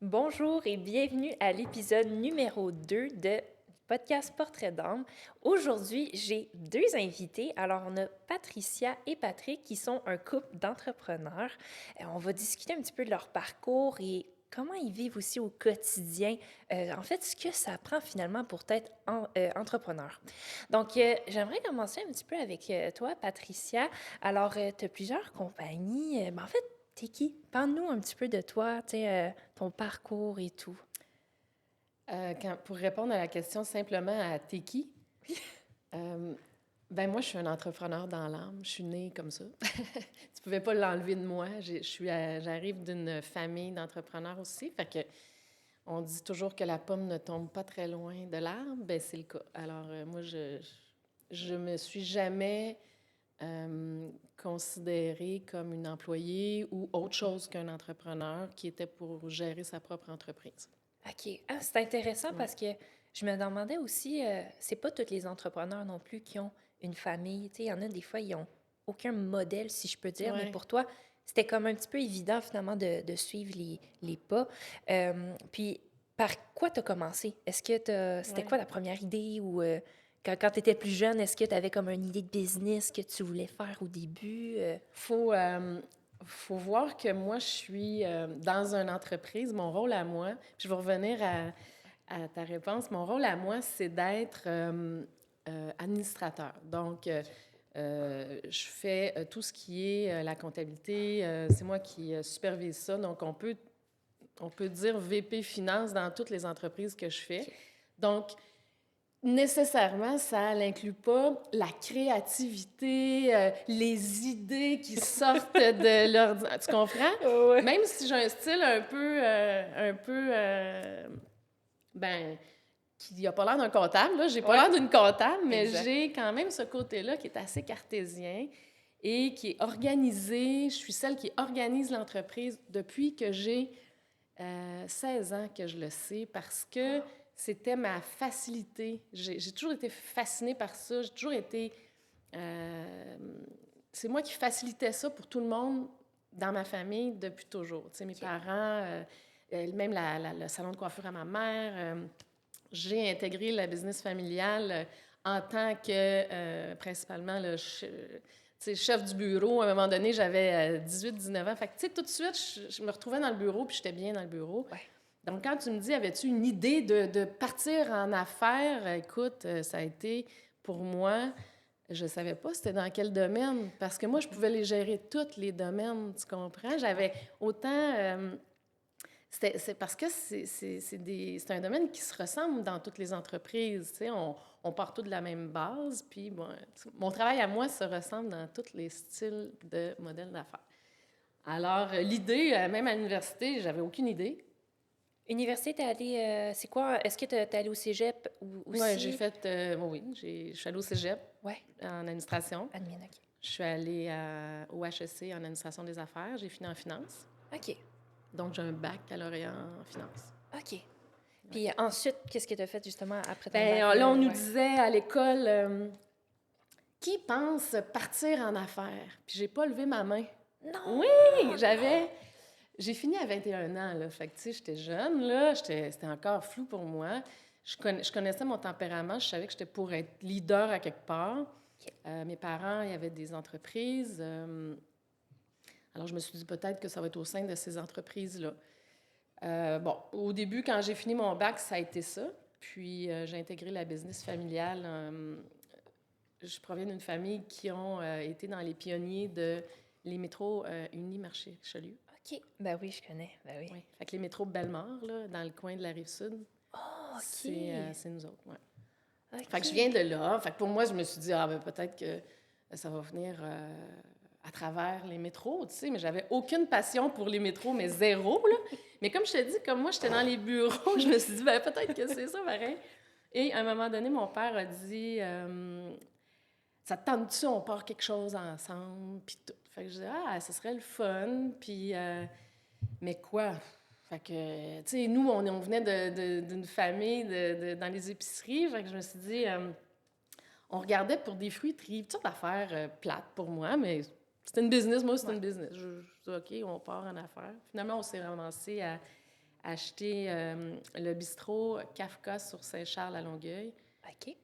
Bonjour et bienvenue à l'épisode numéro 2 de podcast Portrait d'âme. Aujourd'hui, j'ai deux invités. Alors, on a Patricia et Patrick qui sont un couple d'entrepreneurs. On va discuter un petit peu de leur parcours et comment ils vivent aussi au quotidien. En fait, ce que ça prend finalement pour être entrepreneur. Donc, j'aimerais commencer un petit peu avec toi, Patricia. Alors, tu as plusieurs compagnies. En fait, t'es qui? Parle-nous un petit peu de toi, tu sais, ton parcours et tout. Pour répondre à la question simplement à t'es qui? Euh, moi, je suis un entrepreneur dans l'âme. Je suis née comme ça. Tu pouvais pas l'enlever de moi. J'arrive d'une famille d'entrepreneurs aussi. Fait que on dit toujours que la pomme ne tombe pas très loin de l'arbre. Ben c'est le cas. Alors, moi, je me suis jamais considérée comme une employée ou autre chose qu'un entrepreneur qui était pour gérer sa propre entreprise. OK. Ah, c'est intéressant Ouais. parce que je me demandais aussi, c'est pas tous les entrepreneurs non plus qui ont une famille. Tu sais, il y en a des fois, ils ont aucun modèle, si je peux dire, mais Ouais. pour toi, c'était comme un petit peu évident finalement de suivre les pas. Puis, par quoi tu as commencé? C'était Ouais. quoi la première idée ou quand tu étais plus jeune, est-ce que tu avais comme une idée de business que tu voulais faire au début? Faut voir que moi, je suis dans une entreprise. Mon rôle à moi, puis je vais revenir à ta réponse. Mon rôle à moi, c'est d'être administrateur. Donc, je fais tout ce qui est la comptabilité. C'est moi qui supervise ça. Donc, on peut dire VP Finance dans toutes les entreprises que je fais. OK. Donc, nécessairement, ça n'inclut pas la créativité, les idées qui sortent de l'ordinateur. Tu comprends? Ouais. Même si j'ai un style ben, qui n'a pas l'air d'un comptable, là, j'ai pas Ouais, l'air d'une comptable, mais exact. j'ai quand même ce côté-là qui est assez cartésien et qui est organisé. Je suis celle qui organise l'entreprise depuis que j'ai 16 ans que je le sais parce que c'était ma facilité. J'ai toujours été fascinée par ça. J'ai toujours été... euh, c'est moi qui facilitais ça pour tout le monde dans ma famille depuis toujours. Tu sais, mes OK. parents, même le salon de coiffure à ma mère, j'ai intégré la business familiale en tant que, principalement, tu sais, chef du bureau. À un moment donné, j'avais 18-19 ans. Fait que, tu sais, tout de suite, je me retrouvais dans le bureau, puis j'étais bien dans le bureau. Ouais. Donc, quand tu me dis, avais-tu une idée de partir en affaires? Écoute, ça a été, pour moi, je savais pas c'était dans quel domaine, parce que moi, je pouvais les gérer tous les domaines, tu comprends? J'avais autant... c'est parce que c'est un domaine qui se ressemble dans toutes les entreprises. Tu sais, on part tous de la même base, puis bon, mon travail à moi se ressemble dans tous les styles de modèles d'affaires. Alors, l'idée, même à l'université, j'avais aucune idée. Université, t'es allée, c'est quoi? Est-ce que t'es allée au cégep ou Oui, j'ai aussi? fait, oui, je suis allée au cégep Ouais, en administration. admin, OK. Je suis allée au HEC en administration des affaires. J'ai fini en finance. OK, Donc, j'ai un baccalauréat en finance. OK. Ouais. Puis ensuite, qu'est-ce que tu as fait justement après ton bac? Ben, là, on nous Ouais. disait à l'école, qui pense partir en affaires? Puis j'ai pas levé ma main. Oui, Non! j'avais... J'ai fini à 21 ans, là. Fait que, tu sais, j'étais jeune, là. C'était encore flou pour moi. Je connaissais mon tempérament. Je savais que j'étais pour être leader à quelque part. OK. Mes parents, il y avait des entreprises. Alors, je me suis dit peut-être que ça va être au sein de ces entreprises-là. Bon, au début, quand j'ai fini mon bac, ça a été ça. Puis, j'ai intégré la business familiale. Je proviens d'une famille qui ont été dans les pionniers de les métros Unimarché Richelieu. OK. Ben oui, je connais. Ben oui. Oui. Fait que les métros Bellemare, là, dans le coin de la Rive-Sud, Oh, OK. c'est nous autres, ouais. Fait que je OK. viens de là. Fait que pour moi, je me suis dit, ah, ben peut-être que ça va venir à travers les métros, tu sais, mais j'avais aucune passion pour les métros, mais zéro, là. Mais comme je te dis, comme moi, j'étais dans les bureaux, je me suis dit, ben peut-être que c'est ça, pareil. Et à un moment donné, mon père a dit, ça te tente-tu, on part quelque chose ensemble, puis tout. Fait que je dis, ah, ce serait le fun, puis, mais quoi? Fait que, tu sais, nous, on venait d'une famille dans les épiceries, fait que je me suis dit, on regardait pour des fruiteries, toutes sortes d'affaires plates pour moi, mais c'était une business, moi, c'était Ouais. une business. Je dis, OK, on part en affaires. Finalement, on s'est ramassé acheté le bistrot Kafka sur Saint-Charles à Longueuil. OK.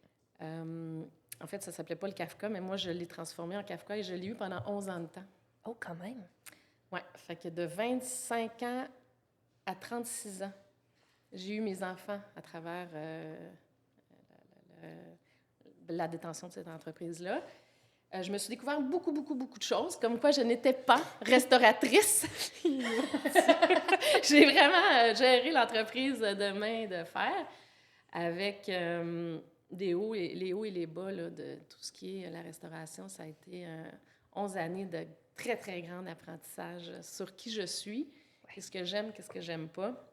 En fait, ça s'appelait pas le Kafka, mais moi, je l'ai transformé en Kafka et je l'ai eu pendant 11 ans de temps. Oh, quand même. Oui, fait que de 25 ans à 36 ans, j'ai eu mes enfants à travers la détention de cette entreprise-là. Je me suis découvert beaucoup de choses, comme quoi je n'étais pas restauratrice. J'ai vraiment géré l'entreprise de main de fer avec les hauts et les bas là, de tout ce qui est la restauration. Ça a été 11 années de très, très grand apprentissage sur qui je suis, qu'est-ce que j'aime pas.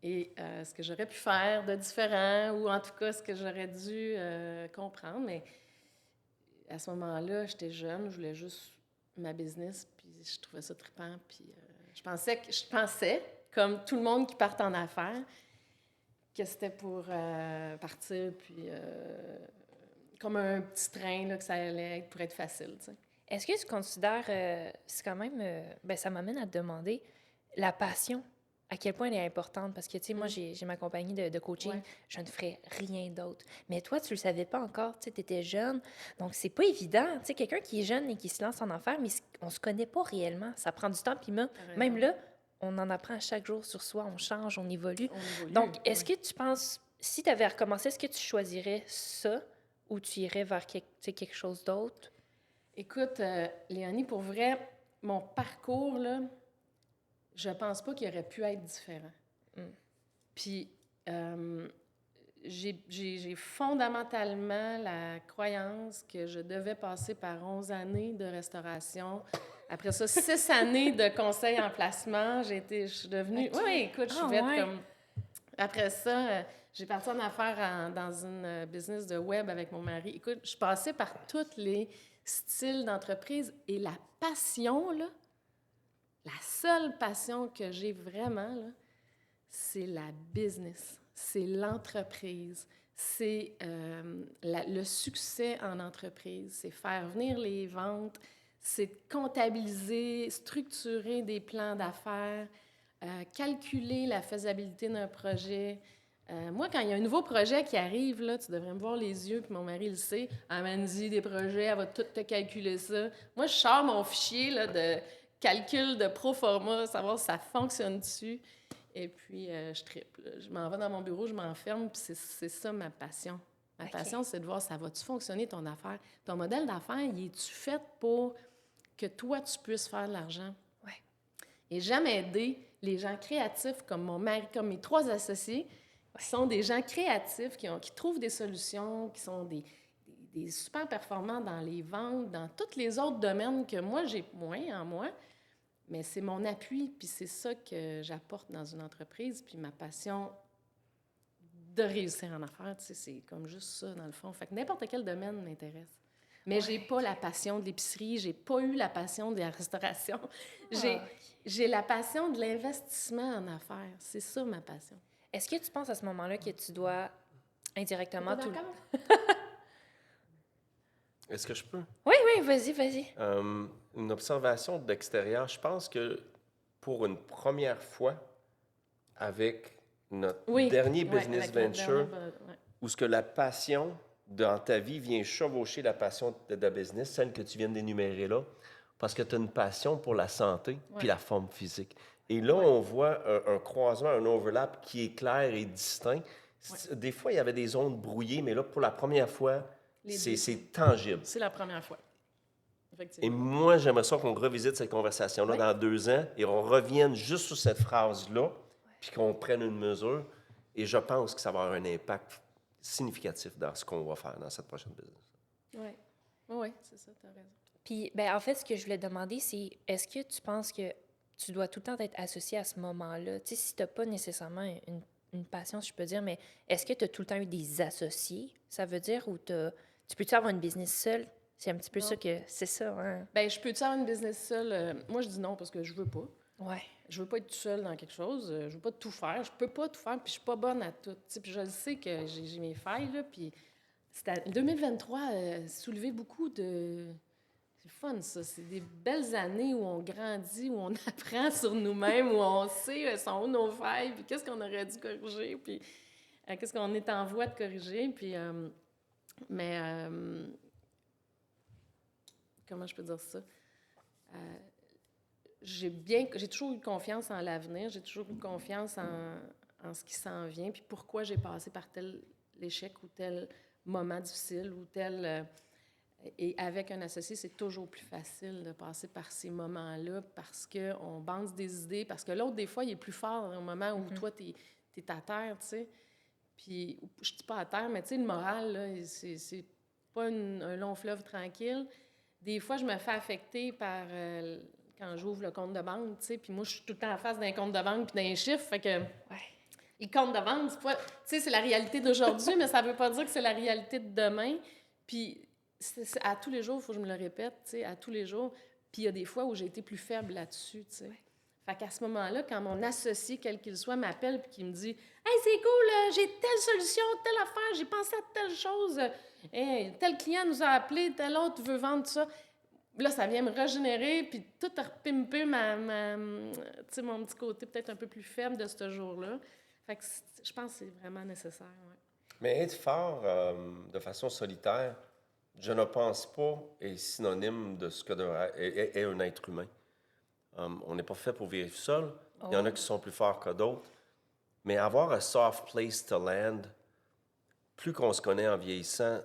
Et ce que j'aurais pu faire de différent, ou en tout cas ce que j'aurais dû comprendre. Mais à ce moment-là, j'étais jeune, je voulais juste ma business, puis je trouvais ça trippant. Puis je pensais, comme tout le monde qui part en affaires, que c'était pour partir, puis comme un petit train, là, que ça allait être pour être facile, tu sais. Est-ce que tu considères, c'est quand même, ça m'amène à te demander, la passion, à quel point elle est importante? Parce que, tu sais, moi, j'ai ma compagnie de coaching, je ne ferais rien d'autre. Mais toi, tu le savais pas encore, tu sais, tu étais jeune, donc c'est pas évident. Tu sais, quelqu'un qui est jeune et qui se lance en affaires, mais on se connaît pas réellement, ça prend du temps, puis même là, on en apprend chaque jour sur soi, on change, on évolue. Donc, est-ce que tu penses, si tu avais recommencé, est-ce que tu choisirais ça ou tu irais vers quelque chose d'autre? Écoute, Léonie, pour vrai, mon parcours, là, je pense pas qu'il aurait pu être différent. Puis, j'ai fondamentalement la croyance que je devais passer par 11 années de restauration. Après ça, 6 années de conseil en placement. Je suis devenue... Okay. Oui, écoute, je suis faite comme... Après ça, j'ai parti en affaires dans une business de web avec mon mari. Écoute, je suis passée par tous les styles d'entreprise et la passion, là, la seule passion que j'ai vraiment, là, c'est la business, c'est l'entreprise, c'est le succès en entreprise, c'est faire venir les ventes, c'est comptabiliser, structurer des plans d'affaires, calculer la faisabilité d'un projet. Moi, quand il y a un nouveau projet qui arrive, là, tu devrais me voir les yeux, puis mon mari le sait, Amandie, des projets, elle va tout te calculer ça. Moi, je sors mon fichier là, de calcul de pro forma, savoir si ça fonctionne dessus. Et puis, je triple. Je m'en vais dans mon bureau, je m'enferme, puis c'est ça ma passion. Ma passion, c'est de voir, ça va-tu fonctionner ton affaire? Ton modèle d'affaires, il est-tu fait pour que toi, tu puisses faire de l'argent? Oui. Et j'aime aider les gens créatifs, comme mon mari, comme mes 3 associés, qui sont des gens créatifs, qui trouvent des solutions, qui sont des super performants dans les ventes, dans tous les autres domaines que moi, j'ai moins en moi. Mais c'est mon appui, puis c'est ça que j'apporte dans une entreprise, puis ma passion de réussir en affaires, tu sais, c'est comme juste ça, dans le fond. Fait que n'importe quel domaine m'intéresse. Mais j'ai pas la passion de l'épicerie, j'ai pas eu la passion de la restauration. J'ai la passion de l'investissement en affaires. C'est ça, ma passion. Est-ce que tu penses à ce moment-là que tu dois indirectement... T'es Est-ce que je peux? Oui, vas-y. Une observation d'extérieur. Je pense que pour une première fois, avec notre dernier business venture, où ce que la passion dans ta vie vient chevaucher la passion de ta business, celle que tu viens d'énumérer là, parce que tu as une passion pour la santé puis la forme physique. Et là, on voit un croisement, un overlap qui est clair et distinct. Des fois, il y avait des zones brouillées, mais là, pour la première fois, c'est tangible. C'est la première fois. Et moi, j'aimerais ça qu'on revisite cette conversation-là dans 2 ans et on revienne juste sur cette phrase-là, puis qu'on prenne une mesure. Et je pense que ça va avoir un impact significatif dans ce qu'on va faire dans cette prochaine business. Oui, c'est ça, tu as raison. Puis, en fait, ce que je voulais demander, c'est est-ce que tu penses que tu dois tout le temps être associé à ce moment-là? Tu sais, si tu n'as pas nécessairement une passion, si je peux dire, mais est-ce que tu as tout le temps eu des associés? Ça veut dire, ou tu peux-tu avoir une business seule? C'est un petit peu ça que... C'est ça, hein? Bien, je peux-tu avoir une business seule? Moi, je dis non parce que je veux pas. Ouais. Je veux pas être seule dans quelque chose. Je veux pas tout faire. Je peux pas tout faire, puis je suis pas bonne à tout. Puis je sais que j'ai mes failles, là, puis 2023 a soulevé beaucoup de... C'est fun, ça. C'est des belles années où on grandit, où on apprend sur nous-mêmes, où on sait sont où nos failles, puis qu'est-ce qu'on aurait dû corriger, puis qu'est-ce qu'on est en voie de corriger. Puis, comment je peux dire ça? J'ai toujours eu confiance en l'avenir, j'ai toujours eu confiance en ce qui s'en vient, puis pourquoi j'ai passé par tel échec ou tel moment difficile ou tel... et avec un associé, c'est toujours plus facile de passer par ces moments-là parce qu'on bande des idées, parce que l'autre, des fois, il est plus fort au moment où toi, t'es à terre, tu sais. Puis, je dis pas à terre, mais tu sais, le moral, là, c'est pas un long fleuve tranquille. Des fois, je me fais affecter par... quand j'ouvre le compte de banque, tu sais, puis moi, je suis tout le temps en face d'un compte de banque puis d'un chiffre, fait que... Le compte de banque, c'est pas... Tu sais, c'est la réalité d'aujourd'hui, mais ça veut pas dire que c'est la réalité de demain. Puis, à tous les jours, il faut que je me le répète, tu sais, à tous les jours. Puis, il y a des fois où j'ai été plus faible là-dessus, tu sais. Fait qu'à ce moment-là, quand mon associé, quel qu'il soit, m'appelle puis qu'il me dit « Hey, c'est cool, j'ai telle solution, telle affaire, j'ai pensé à telle chose, hey, tel client nous a appelé, tel autre veut vendre ça. » Là, ça vient me régénérer, puis tout a repimpé mon petit côté peut-être un peu plus faible de ce jour-là. Fait que je pense que c'est vraiment nécessaire, ouais. Mais être fort de façon solitaire, je ne pense pas est synonyme de ce que est un être humain. On n'est pas fait pour vivre seul. Il y en a qui sont plus forts que d'autres. Mais avoir un soft place to land, plus qu'on se connaît en vieillissant,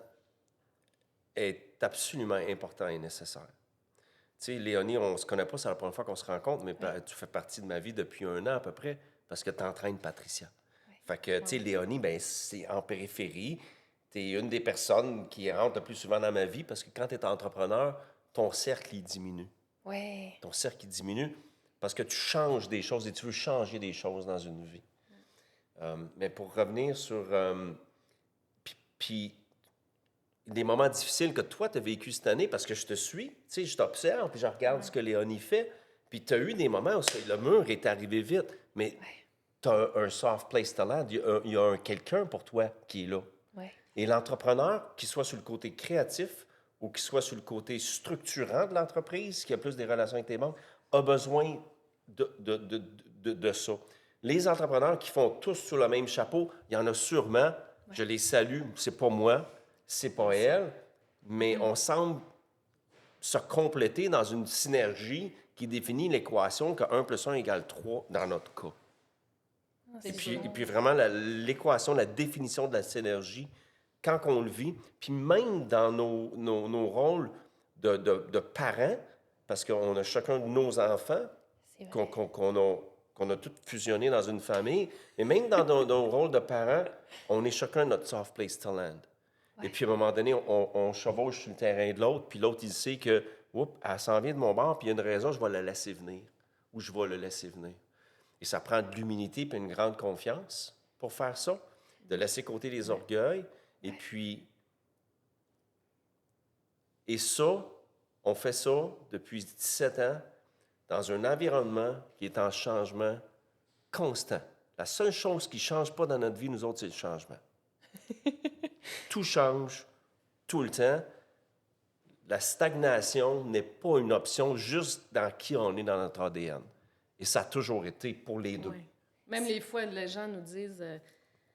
est absolument important et nécessaire. Tu sais, Léonie, on ne se connaît pas, c'est la première fois qu'on se rencontre, mais tu fais partie de ma vie depuis 1 an à peu près, parce que tu entraînes Patricia. Fait que, tu sais, Léonie, ben c'est en périphérie. Tu es une des personnes qui rentre le plus souvent dans ma vie, parce que quand tu es entrepreneur, ton cercle, il diminue. Ouais. Ton cercle, il diminue parce que tu changes des choses et tu veux changer des choses dans une vie. Mais pour revenir sur... puis des moments difficiles que toi, tu as vécu cette année, parce que je te suis, tu sais, je t'observe, puis je regarde ce que Léonie fait, puis tu as eu des moments où le mur est arrivé vite, mais tu as un soft place to land, il y a quelqu'un pour toi qui est là. Ouais. Et l'entrepreneur, qu'il soit sur le côté créatif ou qu'il soit sur le côté structurant de l'entreprise, qui a plus des relations avec tes membres, a besoin de ça. Les entrepreneurs qui font tous sous le même chapeau, il y en a sûrement, je les salue, c'est pas moi, c'est pas elle, mais on semble se compléter dans une synergie qui définit l'équation que 1 + 1 égale 3 dans notre cas. Et puis vraiment, l'équation, la définition de la synergie, quand on le vit, puis même dans nos rôles de parents, parce qu'on a chacun de nos enfants qu'on a tous fusionnés dans une famille, et même dans nos rôles de parents, on est chacun notre soft place to land. Ouais. Et puis, à un moment donné, on chevauche sur le terrain de l'autre, puis l'autre, il sait que, elle s'en vient de mon bord, puis il y a une raison, je vais la laisser venir, ou je vais le laisser venir. Et ça prend de l'humilité et une grande confiance pour faire ça, de laisser côté les orgueils. Et puis, et ça, on fait ça depuis 17 ans dans un environnement qui est en changement constant. La seule chose qui ne change pas dans notre vie, nous autres, c'est le changement. Tout change tout le temps. La stagnation n'est pas une option juste dans qui on est dans notre ADN. Et ça a toujours été pour les deux. Oui. Même les fois, les gens nous disent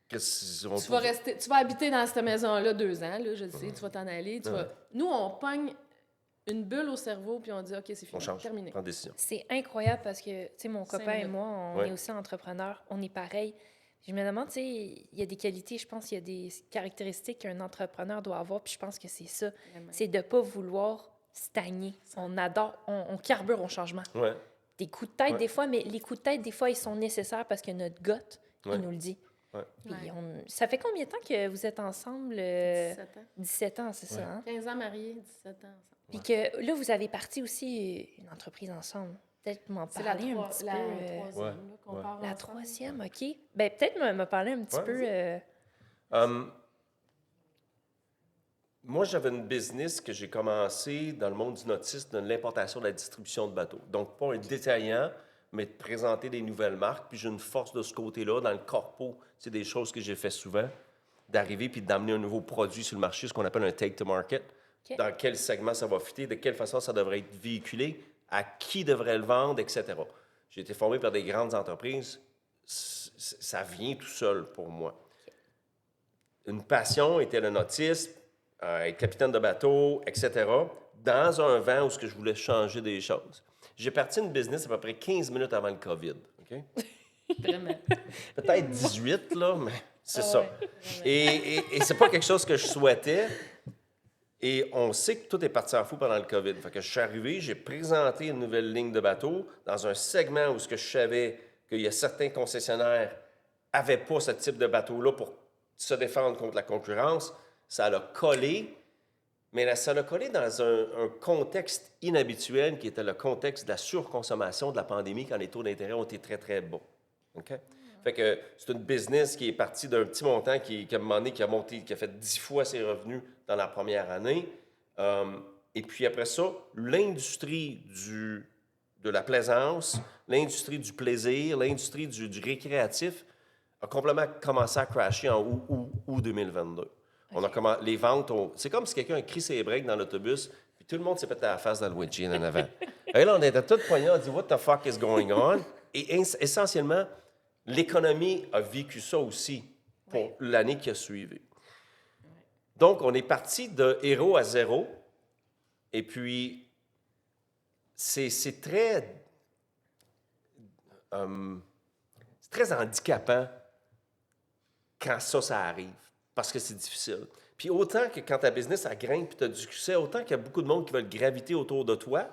tu vas habiter dans cette maison-là 2 ans, là, je le sais, tu vas t'en aller. Nous, on pogne une bulle au cerveau puis on dit OK, c'est fini, on change, terminé. Prends décision. C'est incroyable parce que, tu sais, mon copain et moi, on est aussi entrepreneurs, on est pareil. Je me demande, tu sais, il y a des qualités, je pense qu'il y a des caractéristiques qu'un entrepreneur doit avoir, puis je pense que c'est ça. Vraiment. C'est de ne pas vouloir stagner. On adore, on carbure au changement. Ouais. Des coups de tête, des fois, mais les coups de tête, des fois, ils sont nécessaires parce que notre gut, il nous le dit. Ouais. Puis ça fait combien de temps que vous êtes ensemble? 17 ans. 17 ans, c'est ça, hein? 15 ans mariés, 17 ans ensemble. Puis que là, vous avez parti aussi une entreprise ensemble. Peut-être m'en parler un petit peu. La troisième, OK. Bien, peut-être me parler un petit peu. Moi, j'avais une business que j'ai commencé dans le monde du nautisme, de l'importation et de la distribution de bateaux. Donc, pas un détaillant, mais de présenter des nouvelles marques. Puis j'ai une force de ce côté-là. Dans le corpo, c'est des choses que j'ai fait souvent, d'arriver puis d'amener un nouveau produit sur le marché, ce qu'on appelle un take-to-market. dans quel segment ça va fitter, de quelle façon ça devrait être véhiculé, à qui devrait le vendre, etc. J'ai été formé par des grandes entreprises. Ça vient tout seul pour moi. Une passion était le nautisme, être capitaine de bateau, etc., dans un vent où je voulais changer des choses. J'ai parti une business à peu près 15 minutes avant le COVID. OK? Vraiment. Peut-être 18, là, mais c'est ça. Ouais. Et c'est pas quelque chose que je souhaitais. Et on sait que tout est parti en fou pendant le COVID. Fait que je suis arrivé, j'ai présenté une nouvelle ligne de bateau dans un segment où je savais qu'il y a certains concessionnaires n'avaient pas ce type de bateau-là pour se défendre contre la concurrence. Ça l'a collé, mais ça l'a collé dans un contexte inhabituel qui était le contexte de la surconsommation de la pandémie quand les taux d'intérêt ont été très, très bas. OK? Fait que c'est une business qui est partie d'un petit montant qui a un moment donné, qui a monté, qui a fait 10 fois ses revenus dans la première année. Et puis après ça, l'industrie de la plaisance, l'industrie du plaisir, l'industrie du récréatif a complètement commencé à crasher en août 2022. Okay. Les ventes c'est comme si quelqu'un a crié ses breaks dans l'autobus, puis tout le monde s'est pété à la face dans le windshield en avant. Et là, on était tous poignés, on dit « What the fuck is going on? » Et essentiellement, l'économie a vécu ça aussi pour l'année qui a suivi. Donc, on est parti de héros à zéro. Et puis, c'est très handicapant quand ça arrive, parce que c'est difficile. Puis autant que quand ta business, elle grimpe et tu as du succès, autant qu'il y a beaucoup de monde qui veulent graviter autour de toi.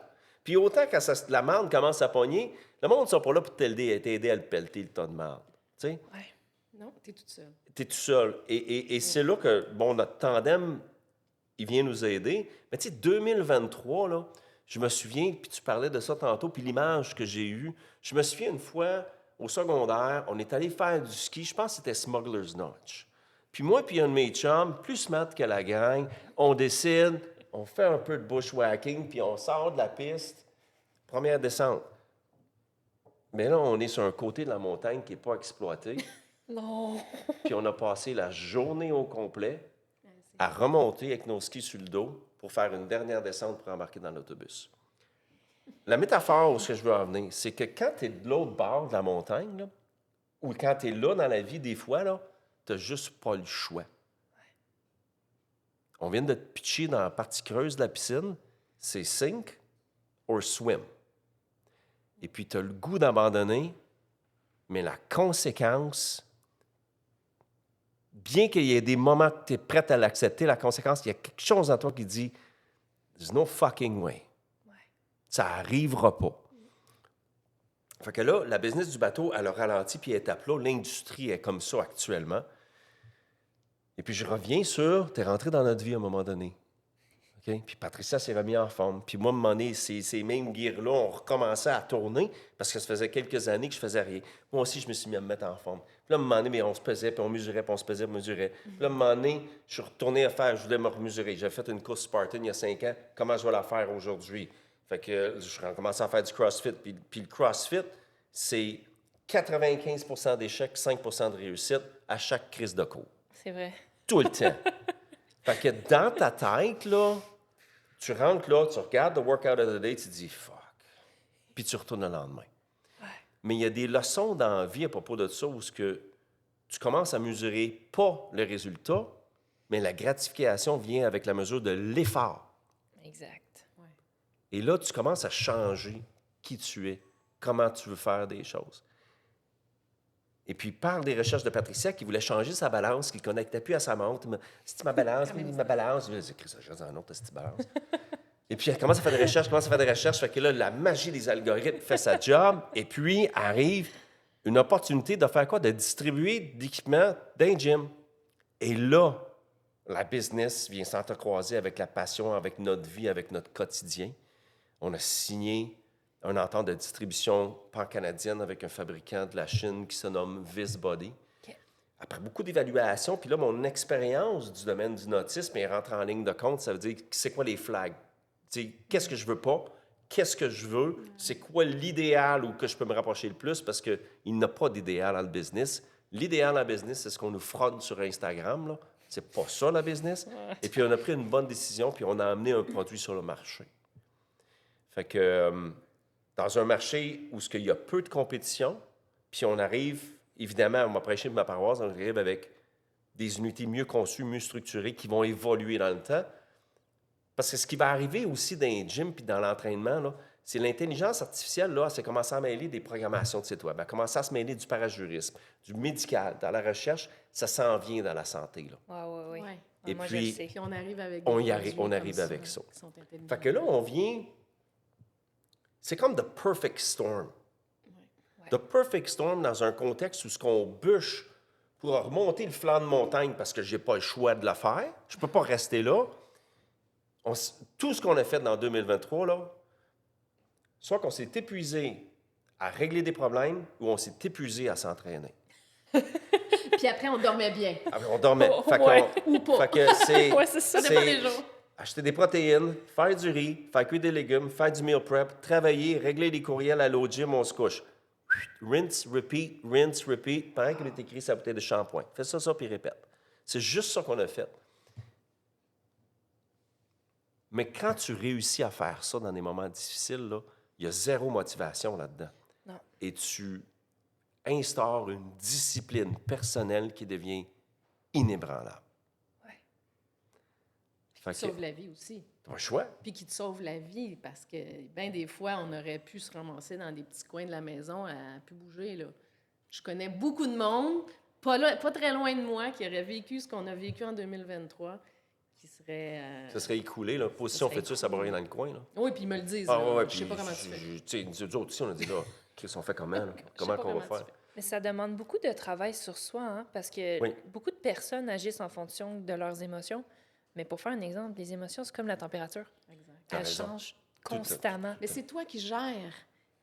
Puis autant quand la marde commence à pogner, le monde ne sera pas là pour t'aider à le pelleter, le tas de marde. Tu sais? Oui. Non, tu es tout seul. Tu es tout seul. Et c'est là que, notre tandem, il vient nous aider. Mais tu sais, 2023, là, je me souviens, puis tu parlais de ça tantôt, puis l'image que j'ai eue, je me souviens une fois, au secondaire, on est allé faire du ski, je pense que c'était Smuggler's Notch. Puis moi, puis un de mes chums, plus smart que la gang, on décide, on fait un peu de bushwhacking, puis on sort de la piste, première descente. Mais là, on est sur un côté de la montagne qui n'est pas exploité. Non! Puis on a passé la journée au complet à remonter avec nos skis sur le dos pour faire une dernière descente pour embarquer dans l'autobus. La métaphore où je veux en venir, c'est que quand tu es de l'autre bord de la montagne, là, ou quand tu es là dans la vie, des fois, tu n'as juste pas le choix. On vient de te pitcher dans la partie creuse de la piscine, c'est sink or swim. Et puis, tu as le goût d'abandonner, mais la conséquence, bien qu'il y ait des moments que tu es prête à l'accepter, la conséquence, il y a quelque chose en toi qui dit « There's no fucking way. » Ça n'arrivera pas. Fait que là, la business du bateau, elle a ralenti puis elle est à plat. L'industrie est comme ça actuellement. Et puis je reviens sur, tu es rentré dans notre vie à un moment donné. Okay? Puis Patricia s'est remis en forme. Puis moi, à un moment donné, ces mêmes gears-là ont recommencé à tourner parce que ça faisait quelques années que je faisais rien. Moi aussi, je me suis mis à me mettre en forme. Puis là, à un moment donné, on se pesait, puis on mesurait, puis on se pesait, puis on mesurait. Puis là, à un moment donné, je suis retourné à faire, je voulais me remesurer. J'avais fait une course Spartan il y a 5 ans. Comment je vais la faire aujourd'hui? Fait que je commençais à faire du CrossFit. Puis le CrossFit, c'est 95% d'échecs, 5% de réussite à chaque crise de cours. C'est vrai. Tout le temps. Fait que dans ta tête, là, tu rentres là, tu regardes le workout of the day, tu dis « fuck ». Puis tu retournes le lendemain. Ouais. Mais il y a des leçons dans la vie à propos de ça où tu commences à mesurer pas le résultat, mais la gratification vient avec la mesure de l'effort. Exact. Et là, tu commences à changer qui tu es, comment tu veux faire des choses. Et puis, par des recherches de Patricia qui voulait changer sa balance, qui ne connectait plus à sa montre. C'est ma balance, ma balance. Je dis, Chris, je en autre, c'est balance. Et puis, elle commence à faire des recherches, Fait que là, la magie des algorithmes fait sa job. Et puis, arrive une opportunité de faire quoi? De distribuer de l'équipement d'un gym. Et là, la business vient s'entrecroiser avec la passion, avec notre vie, avec notre quotidien. On a signé une entente de distribution pan-canadienne avec un fabricant de la Chine qui se nomme Visbody. Okay. Après beaucoup d'évaluations, puis là, mon expérience du domaine du nautisme est rentrée en ligne de compte. Ça veut dire, c'est quoi les flags? Qu'est-ce que je veux pas? Qu'est-ce que je veux? C'est quoi l'idéal ou que je peux me rapprocher le plus? Parce qu'il n'y a pas d'idéal dans le business. L'idéal dans le business, c'est ce qu'on nous fronte sur Instagram, là. C'est pas ça, la business. Et puis, on a pris une bonne décision, puis on a amené un produit sur le marché. Fait que dans un marché où il y a peu de compétition, puis on arrive, évidemment, on m'a prêché de ma paroisse, on arrive avec des unités mieux conçues, mieux structurées, qui vont évoluer dans le temps. Parce que ce qui va arriver aussi dans les gyms puis dans l'entraînement, là, c'est l'intelligence artificielle, là, c'est commencer à mêler des programmations de site web, à commencer à se mêler du parajurisme, du médical, dans la recherche, ça s'en vient dans la santé. Là. Oui. Ouais. Et moi, puis, je le sais. Puis on arrive avec on arrive avec ça. Fait que là, on vient... C'est comme the perfect storm. Ouais. The perfect storm dans un contexte où ce qu'on bûche pour remonter le flanc de montagne parce que je n'ai pas le choix de le faire. Je ne peux pas rester là. Tout ce qu'on a fait dans 2023, là, soit qu'on s'est épuisé à régler des problèmes ou on s'est épuisé à s'entraîner. Puis après, on dormait bien. Après, on dormait. Ou pas. Fait que c'est, Ouais, c'est ça. Ça dépend des jours. acheter des protéines, faire du riz, faire cuire des légumes, faire du meal prep, travailler, régler les courriels, aller au gym, on se couche. Rinse, repeat, pendant qu'il est écrit sa bouteille de shampoing. Fais ça, puis répète. C'est juste ça qu'on a fait. Mais quand tu réussis à faire ça dans des moments difficiles, là, il y a zéro motivation là-dedans. Non. Et tu instaures une discipline personnelle qui devient inébranlable. Ouais. Qui sauve la vie aussi. Tu as un choix. Puis qui te sauve la vie, parce que bien des fois, on aurait pu se ramasser dans des petits coins de la maison à ne plus bouger. Là. Je connais beaucoup de monde, pas très loin de moi, qui aurait vécu ce qu'on a vécu en 2023, qui serait... Ça serait écoulé, là. Pas si on fait ça broyer dans le coin, là. Oui, puis ils me le disent. Ah, là. ouais, Je sais pas comment tu fais. Tu sais, nous autres ici, on a dit, là, Chris, on fait comment, là? Comment qu'on va faire? Mais ça demande beaucoup de travail sur soi, hein, parce que beaucoup de personnes agissent en fonction de leurs émotions. Mais pour faire un exemple, les émotions, c'est comme la température. Exact. Elles changent constamment. Mais c'est toi qui gères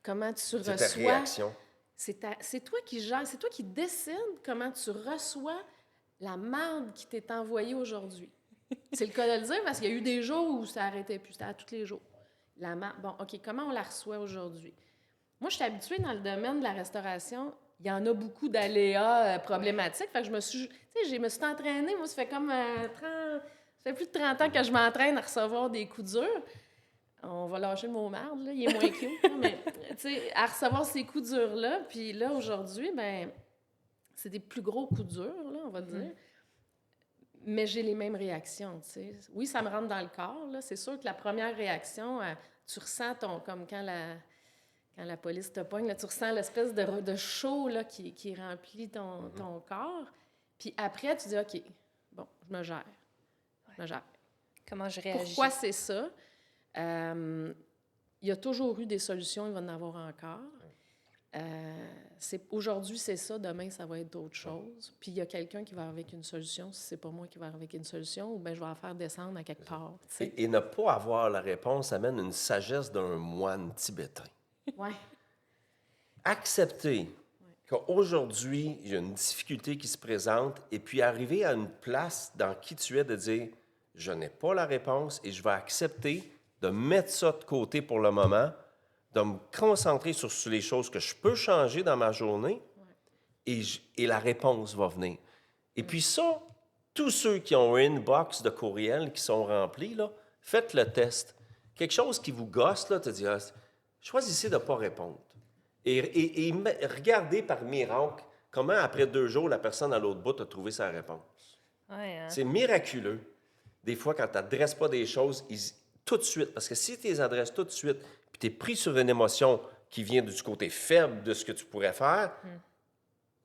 comment tu C'est reçois. ta réaction. C'est toi qui gères, c'est toi qui décides comment tu reçois la merde qui t'est envoyée aujourd'hui. C'est le cas de le dire parce qu'il y a eu des jours où ça arrêtait plus, c'était à tous les jours. La merde, bon, OK, comment on la reçoit aujourd'hui? Moi, je suis habituée dans le domaine de la restauration. Il y en a beaucoup d'aléas problématiques. Fait que je me suis entraînée. Moi, ça fait comme ça fait plus de 30 ans que je m'entraîne à recevoir des coups durs. On va lâcher le mot marde, là. Il est moins cute, là, mais tu sais, à recevoir ces coups durs-là. Puis là, aujourd'hui, ben c'est des plus gros coups durs, là, on va dire. Mais j'ai les mêmes réactions, tu sais. Oui, ça me rentre dans le corps, là. C'est sûr que la première réaction, tu ressens comme quand la police te pogne, là, tu ressens l'espèce de chaud là, qui remplit ton corps. Puis après, tu dis, OK, bon, je me gère. Je me gère. Comment je réagis? Pourquoi c'est ça? Il y a toujours eu des solutions, il va en avoir encore. Aujourd'hui, c'est ça, demain, ça va être d'autres choses. Puis il y a quelqu'un qui va arriver avec une solution. Si c'est pas moi qui va arriver avec une solution, ou bien je vais la faire descendre à quelque part. Et ne pas avoir la réponse amène une sagesse d'un moine tibétain. Oui. Accepter qu'aujourd'hui, il y a une difficulté qui se présente et puis arriver à une place dans qui tu es de dire « je n'ai pas la réponse et je vais accepter de mettre ça de côté pour le moment, de me concentrer sur les choses que je peux changer dans ma journée et la réponse va venir. » Et puis ça, tous ceux qui ont une box de courriels qui sont remplis, là, faites le test. Quelque chose qui vous gosse, là, te dit choisissez de ne pas répondre. Et regardez par miracle comment, après 2 jours, la personne à l'autre bout a trouvé sa réponse. Ouais, hein? C'est miraculeux. Des fois, quand tu n'adresses pas des choses, tout de suite, parce que si tu les adresses tout de suite, puis tu es pris sur une émotion qui vient du côté faible de ce que tu pourrais faire,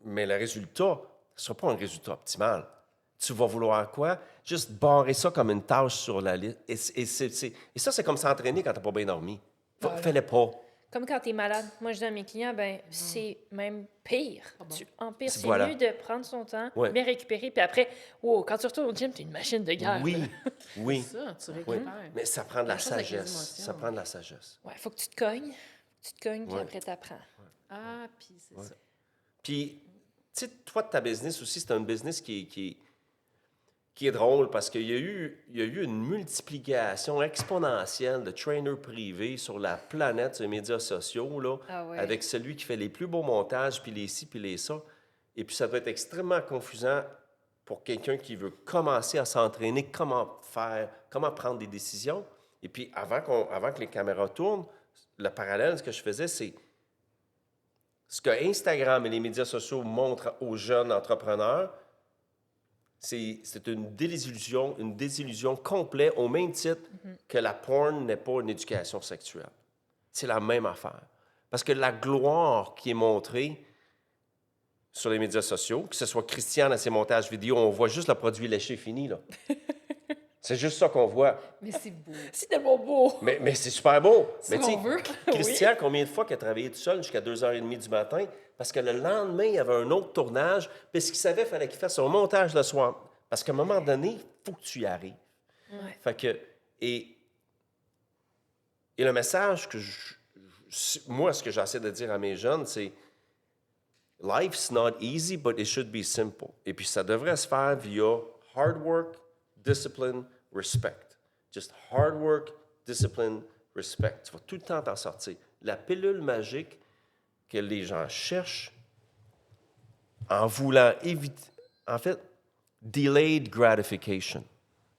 mais le résultat ne sera pas un résultat optimal. Tu vas vouloir quoi? Juste barrer ça comme une tâche sur la liste. Et ça, c'est comme s'entraîner quand tu n'as pas bien dormi. Fais-le pas. Comme quand tu es malade. Moi, je dis à mes clients, c'est même pire. Tu empires. C'est Voilà. mieux de prendre son temps, Ouais. bien récupérer, puis après, quand tu retournes au gym, tu es une machine de guerre. Oui, là. oui. C'est ça, tu Oui. récupères. Mais ça prend de la Même chose avec les sagesse. émotions. Ça prend de la sagesse. Ouais, faut que tu te cognes. Puis Ouais. après, tu apprends. Ah, puis c'est ça. Puis, tu sais, toi, ta business aussi, c'est un business qui est drôle parce qu'il y a eu une multiplication exponentielle de trainers privés sur la planète, sur les médias sociaux, là, Ah ouais. avec celui qui fait les plus beaux montages, puis les ci, puis les ça. Et puis, ça doit être extrêmement confusant pour quelqu'un qui veut commencer à s'entraîner, comment prendre des décisions. Et puis, avant que les caméras tournent, le parallèle, ce que je faisais, c'est ce que Instagram et les médias sociaux montrent aux jeunes entrepreneurs, c'est une désillusion complète au même titre que la porn n'est pas une éducation sexuelle. C'est la même affaire. Parce que la gloire qui est montrée sur les médias sociaux, que ce soit Christian dans ses montages vidéo, on voit juste le produit léché fini, là. C'est juste ça qu'on voit. Mais c'est beau. C'est tellement beau! Mais c'est super beau. C'est mais ce qu'on veut. Christian, combien de fois qu'il a travaillé tout seul jusqu'à 2h30 du matin? Parce que le lendemain, il y avait un autre tournage, puis ce qu'il savait, il fallait qu'il fasse son montage le soir. Parce qu'à un moment donné, il faut que tu y arrives. Ouais. Fait que, et le message que moi, ce que j'essaie de dire à mes jeunes, c'est Life's not easy, but it should be simple. Et puis, ça devrait se faire via hard work, discipline, respect. Just hard work, discipline, respect. Tu vas tout le temps t'en sortir. La pilule magique que les gens cherchent en voulant éviter... En fait, delayed gratification.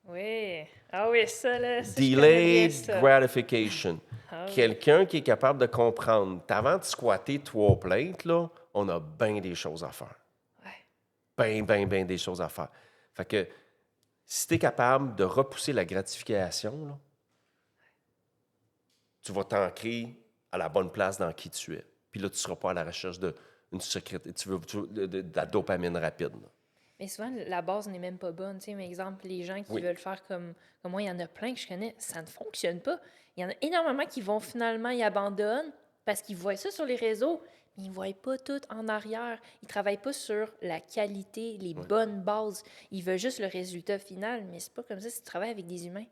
Oui. Ah oui, ça, là, ça, Delayed je connais bien ça. gratification. Ah oui. Quelqu'un qui est capable de comprendre. Avant de squatter 3 plaintes, là, on a bien des choses à faire. Ouais. Bien des choses à faire. Fait que si tu es capable de repousser la gratification, là, tu vas t'ancrer à la bonne place dans qui tu es. Puis là, tu ne seras pas à la recherche d'une secrète, de la dopamine rapide. Là. Mais souvent, la base n'est même pas bonne. Tu sais, par exemple, les gens qui Oui. veulent faire comme moi, il y en a plein que je connais, ça ne fonctionne pas. Il y en a énormément qui vont finalement y abandonnent parce qu'ils voient ça sur les réseaux, mais ils ne voient pas tout en arrière. Ils ne travaillent pas sur la qualité, les bonnes bases. Ils veulent juste le résultat final, mais c'est pas comme ça si tu travailles avec des humains.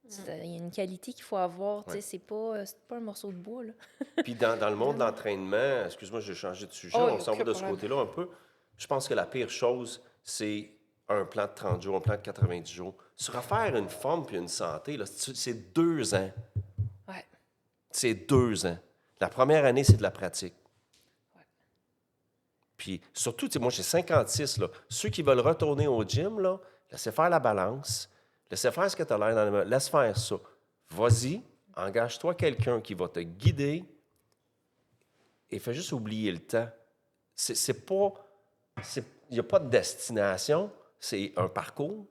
Il y a une qualité qu'il faut avoir. Tu sais, c'est pas un morceau de bois. Là. Puis dans le monde de l'entraînement, excuse-moi, j'ai changé de sujet, on s'en va de ce côté-là un peu. Je pense que la pire chose, c'est un plan de 30 jours, un plan de 90 jours. Se refaire une forme puis une santé, là, c'est 2 ans. Ouais. C'est 2 ans. La première année, c'est de la pratique. Ouais. Puis surtout, tu sais, moi, j'ai 56, là. Ceux qui veulent retourner au gym, là, laissez faire la balance, laissez faire ce que tu as l'air dans les mains, laisse faire ça. Vas-y, engage-toi quelqu'un qui va te guider et fais juste oublier le temps. C'est pas... Il n'y a pas de destination, c'est un parcours.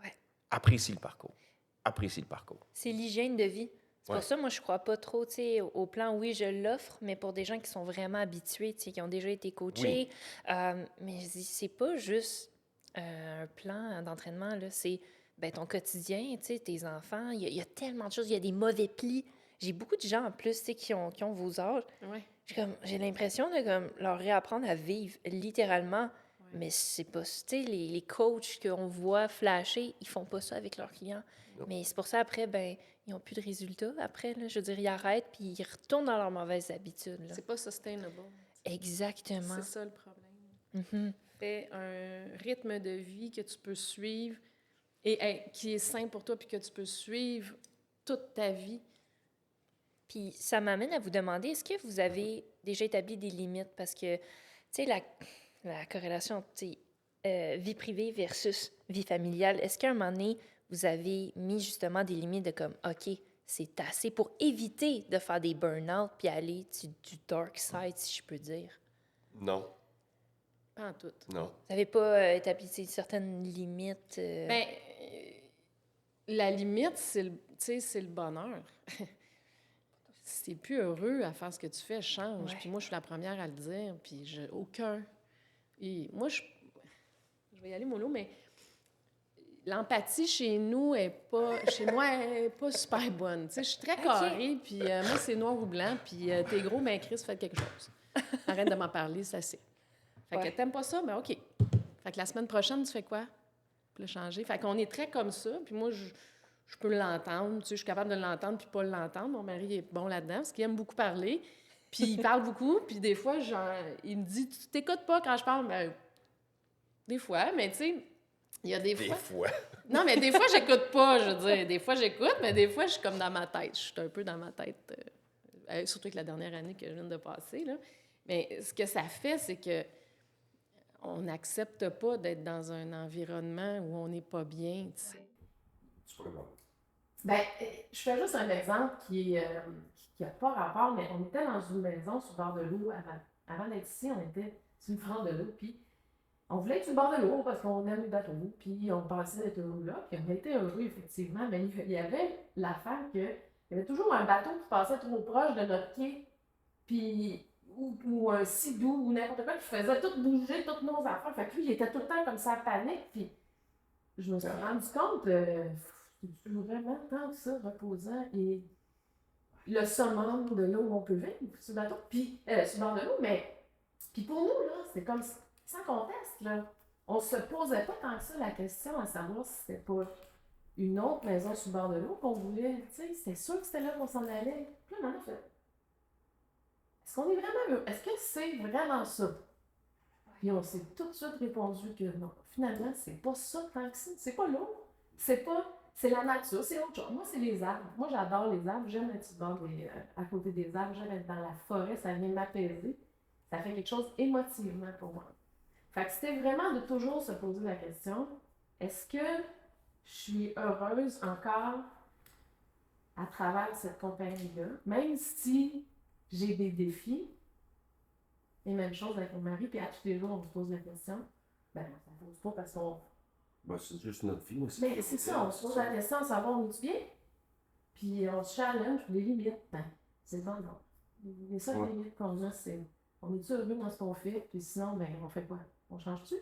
Ouais. Apprécie le parcours. Apprécie le parcours. C'est l'hygiène de vie. C'est Ouais. pour ça, moi, je crois pas trop, tu sais, au plan, oui, je l'offre, mais pour des gens qui sont vraiment habitués, tu sais, qui ont déjà été coachés. Mais je dis, c'est pas juste un plan d'entraînement, là, c'est ton quotidien, tu sais, tes enfants. Il y a tellement de choses, il y a des mauvais plis. J'ai beaucoup de gens, en plus, tu sais, qui ont vos âges. Ouais. J'ai l'impression de leur réapprendre à vivre, littéralement. Mais c'est pas... Tu sais, les coachs qu'on voit flasher, ils font pas ça avec leurs clients. Non. Mais c'est pour ça, après, ils n'ont plus de résultats. Après, là, je veux dire, ils arrêtent puis ils retournent dans leurs mauvaises habitudes. Là. C'est pas sustainable. Exactement. C'est ça le problème. Mhm. Fais un rythme de vie que tu peux suivre et qui est sain pour toi puis que tu peux suivre toute ta vie. Puis ça m'amène à vous demander, est-ce que vous avez déjà établi des limites? Parce que, tu sais, la corrélation, tu sais, vie privée versus vie familiale, est-ce qu'à un moment donné, vous avez mis justement des limites de comme, OK, c'est assez pour éviter de faire des burn-out puis aller du dark side, si je peux dire? Non. Pas en tout. Non. Vous n'avez pas établi certaines limites? Ben, la limite, c'est le bonheur. Si t'es plus heureux à faire ce que tu fais, change. Ouais. Puis moi, je suis la première à le dire, puis aucun. Et moi, je vais y aller mollo, mais l'empathie chez nous chez moi, elle est pas super bonne. Tu sais, je suis très carrée, puis moi, c'est noir ou blanc, puis t'es gros, mais Chris, faites quelque chose. Arrête de m'en parler, c'est assez. Fait que t'aimes pas ça, ben OK. Fait que la semaine prochaine, tu fais quoi? Puis le changer. Fait qu'on est très comme ça, puis moi, je peux l'entendre, tu sais, je suis capable de l'entendre puis pas l'entendre. Mon mari est bon là-dedans parce qu'il aime beaucoup parler. Puis il parle beaucoup, puis des fois, il me dit « Tu t'écoutes pas quand je parle? » Ben, des fois, mais tu sais, il y a des fois... Des fois. Non, mais des fois, j'écoute pas, je veux dire. Des fois, j'écoute, mais des fois, je suis comme dans ma tête. Je suis un peu dans ma tête, surtout avec la dernière année que je viens de passer, là. Mais ce que ça fait, c'est que on n'accepte pas d'être dans un environnement où on n'est pas bien, tu sais. C'est pas grave. Ben, je fais juste un exemple qui n'a pas rapport, mais on était dans une maison sur le bord de l'eau avant. Avant d'être ici, on était sur le bord de l'eau, puis on voulait être sur le bord de l'eau parce qu'on aime les bateaux, puis on pensait d'être heureux là, puis on était heureux, effectivement, mais il y avait l'affaire qu'il y avait toujours un bateau qui passait trop proche de notre quai, puis ou un sidou, ou n'importe quoi, qui faisait tout bouger, toutes nos affaires. Fait que lui, il était tout le temps comme ça, panique, puis je me suis rendu compte, c'est vraiment tant que ça, reposant, et le summum de l'eau où on peut vivre sur le bateau, puis sur le bord de l'eau, mais puis pour nous, là, c'est comme sans conteste, là. On se posait pas tant que ça la question à savoir si c'était pas une autre maison sur le bord de l'eau qu'on voulait, tu sais, c'était sûr que c'était là qu'on s'en allait. Puis là, on a fait. Est-ce qu'on est vraiment heureux? Est-ce que c'est vraiment ça? Puis on s'est tout de suite répondu que non. Finalement, c'est pas ça tant que ça. C'est pas l'eau. C'est la nature, c'est autre chose. Moi, c'est les arbres. Moi, j'adore les arbres. J'aime être sur le bord à côté des arbres. J'aime être dans la forêt. Ça vient m'apaiser. Ça fait quelque chose émotivement pour moi. Fait que c'était vraiment de toujours se poser la question, est-ce que je suis heureuse encore à travers cette compagnie-là, même si j'ai des défis, et même chose avec mon mari, puis à tous les jours, on se pose la question, ben non, ça ne pose pas parce qu'on... Ben, c'est juste notre vie aussi. Mais c'est ça, on se pose la question à savoir où tu bien, puis on se challenge, puis les limites, ben, c'est bon, non. Les seules limites qu'on a, c'est on est-tu heureux dans ce qu'on fait, puis sinon, ben, on fait quoi? On change-tu?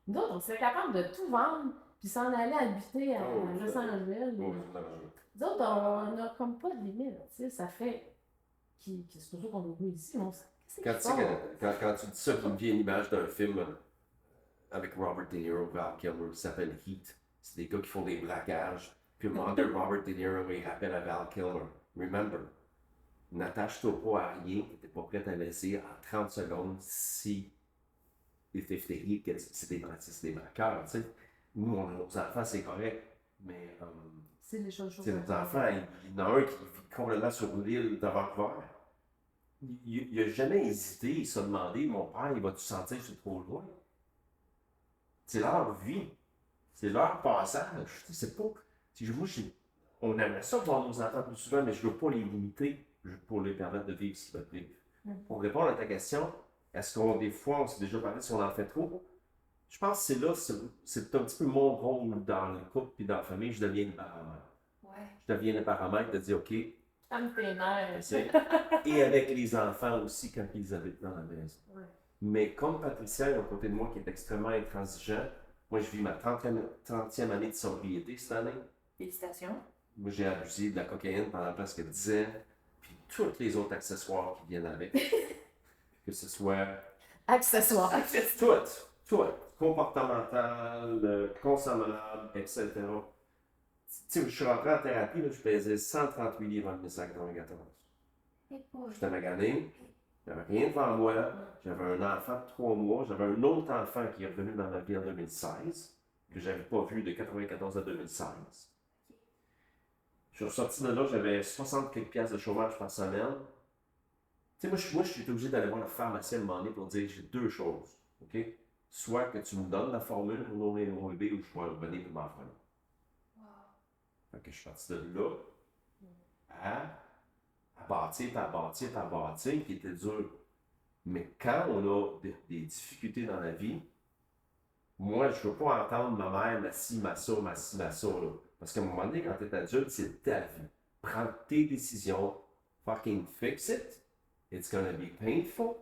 Nous autres, on serait capable de tout vendre, puis s'en aller habiter à Los Angeles. Nous autres, on n'a comme pas de limite, tu sais, ça fait... C'est pour ça qu'on est venu ici, on sait. Quand tu dis ça, il me vient une image d'un film avec Robert De Niro, Val Kilmer, qui s'appelle Heat. C'est des gars qui font des braquages. Puis au moment de Robert De Niro, il rappelle à Val Kilmer, remember, n'attache-toi pas à rien que tu n'es pas prêt à laisser en 30 secondes si if the heat gets... C'est des braqueurs, tu sais. Nous, nos enfants, c'est correct, mais... c'est les choses. Nos enfants, il y en a un qui vit complètement sur l'île de Vancouver. Il n'a jamais hésité, il s'est demandé, mon père, il va-tu sentir que je suis trop loin? C'est leur vie. C'est leur passage. C'est pas... Moi, on aimerait ça voir nos enfants plus souvent, mais je ne veux pas les limiter pour les permettre de vivre ce qu'ils veulent vivre. Pour répondre à ta question, est-ce qu'on, des fois, on s'est déjà parlé si on en fait trop? Je pense que c'est un petit peu mon rôle dans le couple et dans la famille, je deviens le paramètre. Je deviens le paramètre de dire, OK, et avec les enfants aussi quand ils habitent dans la maison. Ouais. Mais comme Patricia est à côté de moi qui est extrêmement intransigeant, moi je vis ma 30e année de sobriété cette année. Félicitations. Moi j'ai abusé de la cocaïne pendant presque 10 ans, puis tous les autres accessoires qui viennent avec. Que ce soit... Accessoires. Tout. Comportemental, consommable, etc. Tu sais, je suis rentré en thérapie, là, je pesais 138 livres en 1994. J'étais magané, j'avais rien devant moi, j'avais un enfant de 3 mois, j'avais un autre enfant qui est revenu dans ma vie en 2016, que je n'avais pas vu de 1994 à 2016. Je suis ressorti de là, j'avais 60 quelques piastres de chômage par semaine. Tu sais, moi, je suis obligé d'aller voir le pharmacien à un moment donné pour dire j'ai deux choses, OK? Soit que tu me donnes la formule pour nourrir mon bébé ou je vais revenir pour m'en faire. Fait que je suis parti de là à bâtir, qui était dur. Mais quand on a des difficultés dans la vie, moi, je ne veux pas entendre ma mère, ma ci, ma ça, là. Parce qu'à un moment donné, quand tu es adulte, c'est ta vie. Prends tes décisions, fucking fix it. It's gonna be painful.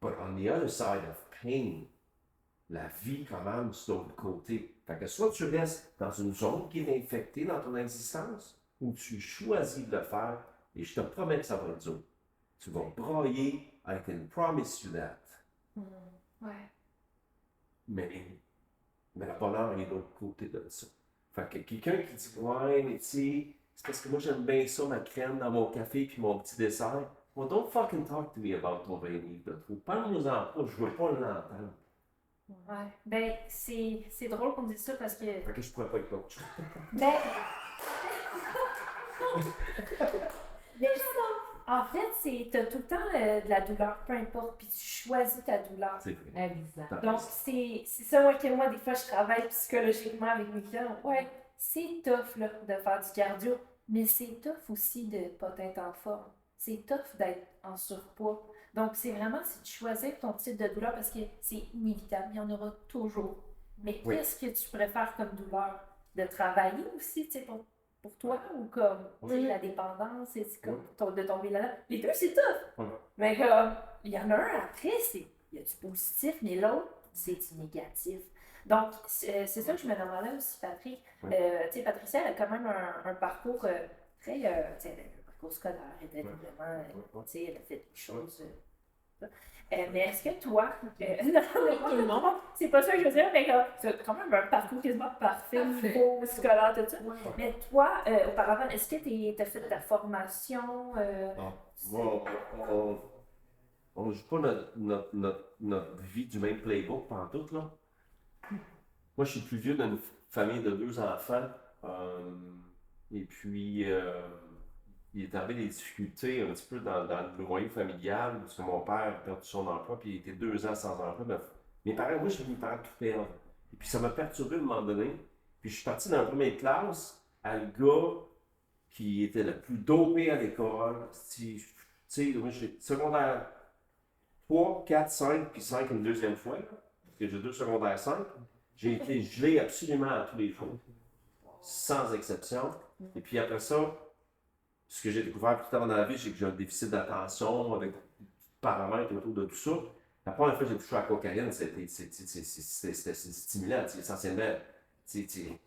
But on the other side of pain, la vie commence de l'autre côté. Fait que soit tu restes dans une zone qui est infectée dans ton existence, ou tu choisis de le faire, et je te promets que ça va être dur. Tu vas brailler, I can promise you that. Ouais. Mais le bonheur est de l'autre côté de ça. Fait que quelqu'un qui dit, ouais, mais tu sais, c'est parce que moi j'aime bien ça, ma crème dans mon café puis mon petit dessert. Well, don't fucking talk to me about ton 20 livres de trop. Parle-nous-en pas, je veux pas l'entendre. Ouais. Ben, c'est drôle qu'on dise ça parce que... Fait que je pourrais pas être coach. Ben... En fait, t'as tout le temps de la douleur, peu importe, puis tu choisis ta douleur. C'est vrai. Exact. Donc, c'est ça, moi, des fois, je travaille psychologiquement avec mes clients. Ouais, c'est tough, là, de faire du cardio, mais c'est tough aussi de pas être en forme. C'est tough d'être en surpoids. Donc, c'est vraiment, si tu choisis ton type de douleur, parce que c'est inévitable, il y en aura toujours. Mais Oui. qu'est-ce que tu préfères comme douleur? De travailler aussi, tu sais, pour toi, ou comme, tu sais, la dépendance, c'est comme de tomber là-dedans. Les deux, c'est tough. Mais comme, il y en a un après, il y a du positif, mais l'autre, c'est du négatif. Donc, c'est ça que je me demandais aussi, Patrick. Tu sais, Patricia, elle a quand même un parcours très, tu sais, elle a un parcours scolaire, évidemment, tu sais, elle a fait des choses. Mais est-ce que toi, non, c'est pas ça que je veux dire, mais c'est quand même un parcours quasiment parfait, niveau scolaire, tout ça. Mais toi, auparavant, est-ce que tu as fait ta formation? Non. On ne joue pas notre vie du même playbook pendant tout, là. Moi, je suis le plus vieux d'une famille de 2 enfants. Et puis, il est arrivé des difficultés un petit peu dans le noyau familial, parce que mon père a perdu son emploi, puis il était 2 ans sans emploi. Mais mes parents, moi, j'ai vu mes parents tout perdre. Et puis, ça m'a perturbé à un moment donné. Puis, je suis parti dans la première classe à le gars qui était le plus dopé à l'école. Tu sais, moi, j'ai secondaire 3, 4, 5, puis 5 une deuxième fois, parce que j'ai 2 secondaires 5. J'ai été gelé absolument à tous les jours, sans exception. Et puis après ça, ce que j'ai découvert plus tard dans la vie, c'est que j'ai un déficit d'attention avec des paramètres autour de tout ça. La première fois que j'ai touché à la cocaïne, c'était stimulant, essentiellement.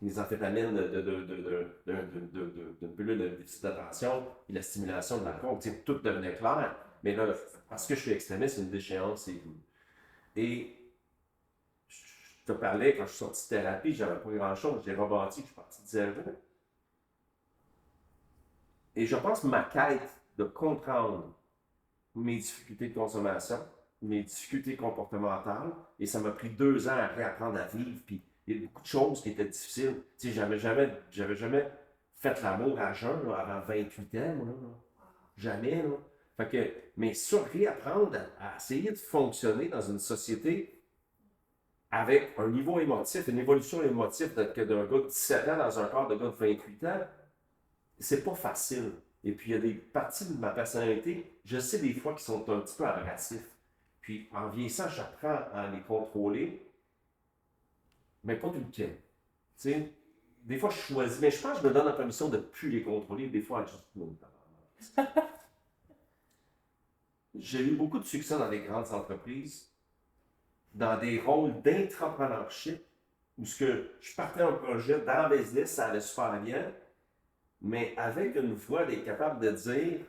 Les amphétamines d'une pilule de déficit d'attention et la stimulation de la coke, tout devenait clair. Mais là, parce que je suis extrémiste, c'est une déchéance, c'est tout. Et je te parlais, quand je suis sorti de thérapie, j'avais pas grand-chose, j'ai rebâti, je suis parti de zéro. Et je pense que ma quête de comprendre mes difficultés de consommation, mes difficultés comportementales, et ça m'a pris 2 ans à réapprendre à vivre, puis il y a beaucoup de choses qui étaient difficiles. Tu sais, j'avais jamais fait l'amour à jeun là, avant 28 ans, moi, là. Jamais, là. Fait que, mais sur réapprendre à essayer de fonctionner dans une société avec un niveau émotif, une évolution émotive d'un gars de 17 ans dans un corps de gars de 28 ans, c'est pas facile. Et puis, il y a des parties de ma personnalité, je sais des fois, qui sont un petit peu abrasifs. Puis, en vieillissant, j'apprends à les contrôler, mais pas tout le temps. Tu sais, des fois, je choisis, mais je pense que je me donne la permission de ne plus les contrôler, des fois, juste... J'ai eu beaucoup de succès dans les grandes entreprises, dans des rôles d'intrapreneurship, où je partais un projet dans le business, ça allait super bien, mais avec une voix d'être capable de dire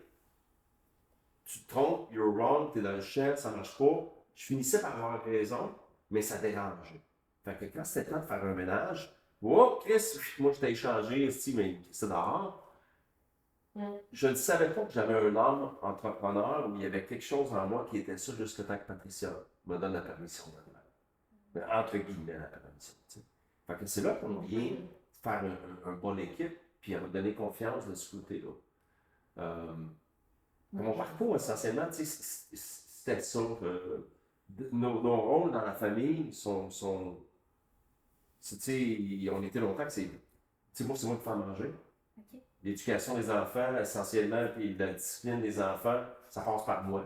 tu te trompes, you're wrong, t'es dans le champ, ça marche pas. Je finissais par avoir raison, mais ça dérangeait. Fait que quand c'était temps de faire un ménage, oh, Chris, moi je t'ai échangé, mais c'est dehors. Je ne savais pas que j'avais un âme entrepreneur où il y avait quelque chose en moi qui était ça jusqu'à temps que Patricia me donne la permission de le faire. Entre guillemets, la permission. T'sais. Fait que c'est là qu'on vient faire un bon équipe, puis à me donner confiance de ce côté-là. Mon parcours, essentiellement, c'était ça. Nos rôles dans la famille sont on était longtemps que c'est moi qui faire manger. Okay. L'éducation des enfants, essentiellement, puis la discipline des enfants, ça passe par moi.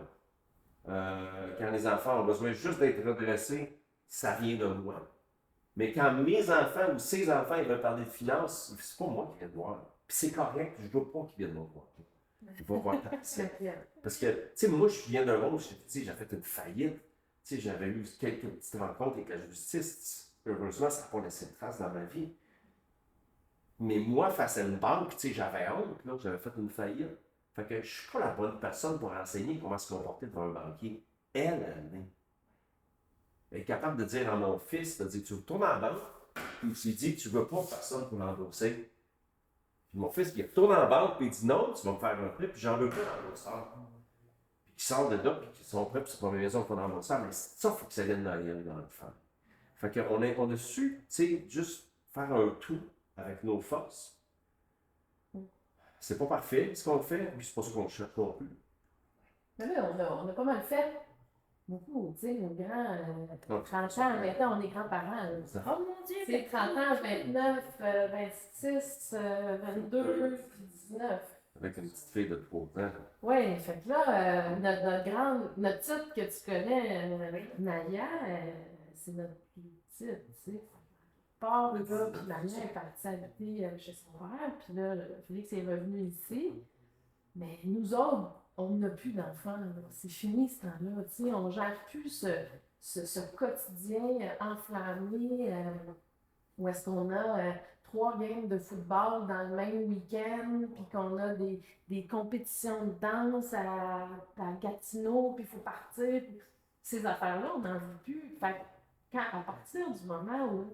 Quand les enfants ont besoin juste d'être redressés, ça vient de moi. Mais quand mes enfants ou ses enfants ils veulent parler de finances, c'est pas moi qui viens de voir. Puis c'est correct, je veux pas qu'ils viennent me voir. Il va voir ta parce que, tu sais, moi, je viens d'un monde où j'ai fait une faillite. Tu sais, j'avais eu quelques petites rencontres avec la justice. Heureusement, ça n'a pas laissé de trace dans ma vie. Mais moi, face à une banque, tu sais, j'avais honte, là, que j'avais fait une faillite. Fait que je suis pas la bonne personne pour enseigner comment se comporter devant un banquier. Elle est. Elle est capable de dire à mon fils, de dire, tu retournes en banque, puis il dit que tu veux pas personne pour l'endosser. Puis mon fils, il retourne en banque, puis il dit non, tu vas me faire un prêt, puis j'en veux pas l'endosseur. Puis il sort de là, puis ils sont prêts, puis c'est pas ma maison pour l'endosseur, mais ça, il faut que ça vienne derrière dans notre famille. Fait qu'on a su, tu sais, juste faire un tout avec nos forces. C'est pas parfait ce qu'on fait, puis c'est pas ça qu'on cherche non plus. Mais là, on a pas mal fait. Beaucoup, tu sais, nos grands, 30 ans, maintenant, on est grands-parents. Oh mon Dieu! C'est 30 ans, 29, 26, 22, 19. Avec une petite fille de 3 ans. Oui, fait que là, notre petite que tu connais, Naya, c'est notre plus petite, tu sais. Part, là, puis Naya est partie habiter chez son père, puis là, Félix est revenu ici. Mais nous autres, on n'a plus d'enfants, là. C'est fini ce temps-là, tu sais. On gère plus ce quotidien enflammé où est-ce qu'on a 3 games de football dans le même week-end, puis qu'on a des compétitions de danse à Gatineau, puis il faut partir. Puis ces affaires-là, on n'en veut plus. Fait que à partir du moment où,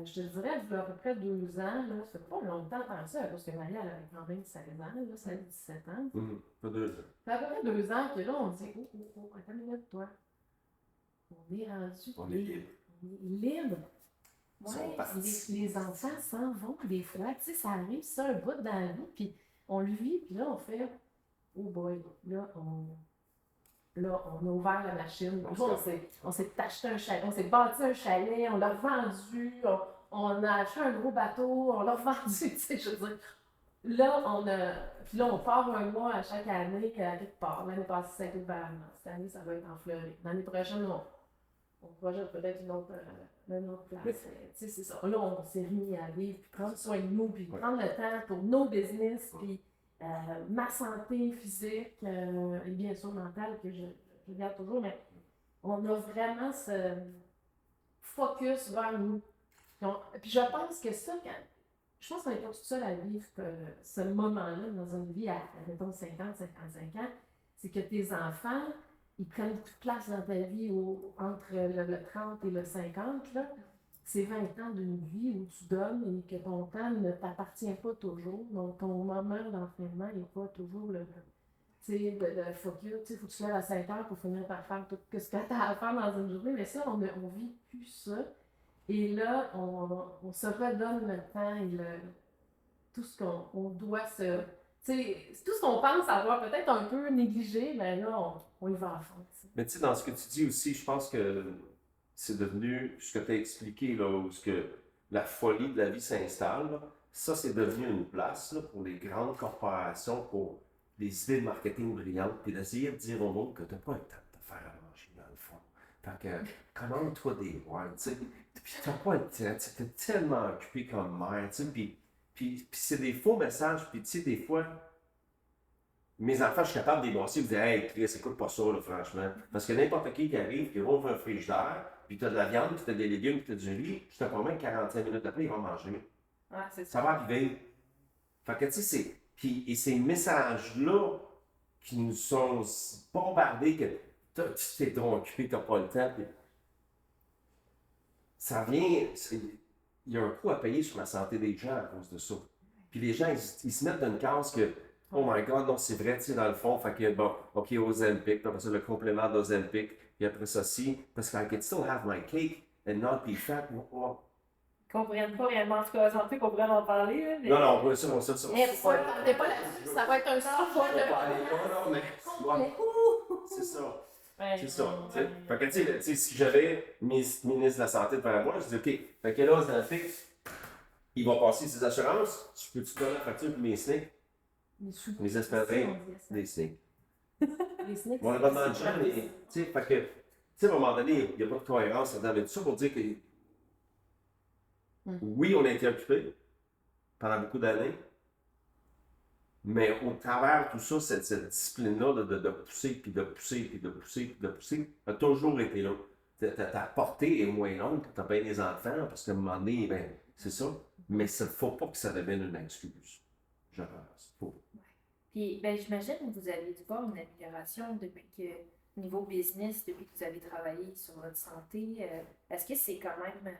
je te dirais, il y a à peu près 2 ans, là, ça fait pas longtemps tant ça, parce que Maria, elle avait quand même 16 ans, là, ça a 17 ans. Pas 2 ans. Ça fait à peu près 2 ans que là, on dit, attends une minute, toi. On est rendu. On est libre. On est libre. Ils sont Ouais, partis. les enfants s'en vont des fois, tu sais, ça arrive, ça, un bout dans la vie, puis on le vit, puis là, on fait, oh boy, là, on a ouvert la machine, puis on s'est acheté un chalet, on s'est bâti un chalet, on l'a revendu, on a acheté un gros bateau, on l'a revendu, tu sais, je veux dire. Puis là, on part un mois à chaque année à quelque part. L'année passée, ça a été au Bahamas. Cette année, ça va être en Floride. L'année prochaine, on projette peut-être une autre place. Tu sais, c'est ça. Là, on s'est mis à vivre, puis prendre soin de nous, puis prendre le temps pour nos business, puis ma santé physique et bien sûr mentale, que je garde toujours, mais on a vraiment ce focus vers nous. Puis je pense que ça, je pense qu'on n'est pas tout seul à vivre ce moment-là dans une vie à, mettons, 50, 55 ans, c'est que tes enfants, ils prennent beaucoup de place dans ta vie entre le 30 et le 50, là. C'est 20 ans d'une vie où tu donnes et que ton temps ne t'appartient pas toujours. Donc, ton moment d'entraînement n'est pas toujours le focus. Il faut que tu te lèves à 5 heures pour finir par faire tout ce que tu as à faire dans une journée. Mais ça, on vit plus ça. Et là, on se redonne le temps et tout ce qu'on doit se. Tout ce qu'on pense avoir peut-être un peu négligé, mais là, on y va à fond. T'sais. Mais tu sais, dans ce que tu dis aussi, je pense que c'est devenu ce que tu as expliqué, là, où ce que la folie de la vie s'installe. Là, ça, c'est devenu une place là, pour les grandes corporations, pour les idées de marketing brillantes, puis d'essayer de dire au monde que tu n'as pas le temps de te faire à manger, dans le fond. Fait que, commande-toi des wines, tu sais. Puis t'as pas le temps, tu es tellement occupé comme mère, tu sais. Puis c'est des faux messages, puis tu sais, des fois, mes enfants, je suis capable de les brosser et de dire, hey, Chris, écoute pas ça, là, franchement. Parce que n'importe qui arrive, qui ouvre un frigidaire, puis t'as de la viande, puis t'as des légumes, puis t'as du riz, je te promets que 45 minutes après, ils vont manger. Ouais, c'est ça va arriver. Fait que, tu sais, et ces messages-là qui nous sont bombardés que tu t'es trop occupé, t'as pas le temps, puis ça vient. Il y a un coût à payer sur la santé des gens à cause de ça. Puis les gens, ils se mettent dans une case que, oh my God, non, c'est vrai, tu sais, dans le fond, fait que, bon, OK, Ozempic, puis après ça, le complément d'Ozempic, puis après ça, parce que I can still have my cake and not be fat. Ils comprennent pas réellement, en tout cas, Ozempic, on pourrait en parler, là, mais... Non, on ça. Mais t'es pas là-dessus, ça va être un sort. Non, mais... C'est ça. C'est ça. Fait que, tu sais, si j'avais ministre de la Santé devant moi, je dis, OK, fait que là, Ozempic, il va passer ses assurances, je peux-tu donner la facture pour mes SNCC? Mes aspirines, des SNCC. Les SNCC. On a pas de gens, mais, tu sais, fait que, tu sais, à un moment donné, il n'y a pas de cohérence là-dedans. Mais tout ça pour dire que, oui, on a été occupés pendant beaucoup d'années, mais au travers de tout ça, cette discipline-là de pousser, puis de pousser, puis de pousser, puis de pousser, a toujours été là. Ta portée est moins longue quand tu as bien des enfants, parce qu'à un moment donné, ben, c'est ça. Mais il ne faut pas que ça devienne une excuse. Je pense. Faut. Puis, ben, j'imagine que vous avez dû voir une amélioration depuis que, niveau business, depuis que vous avez travaillé sur votre santé. Est-ce que c'est quand même.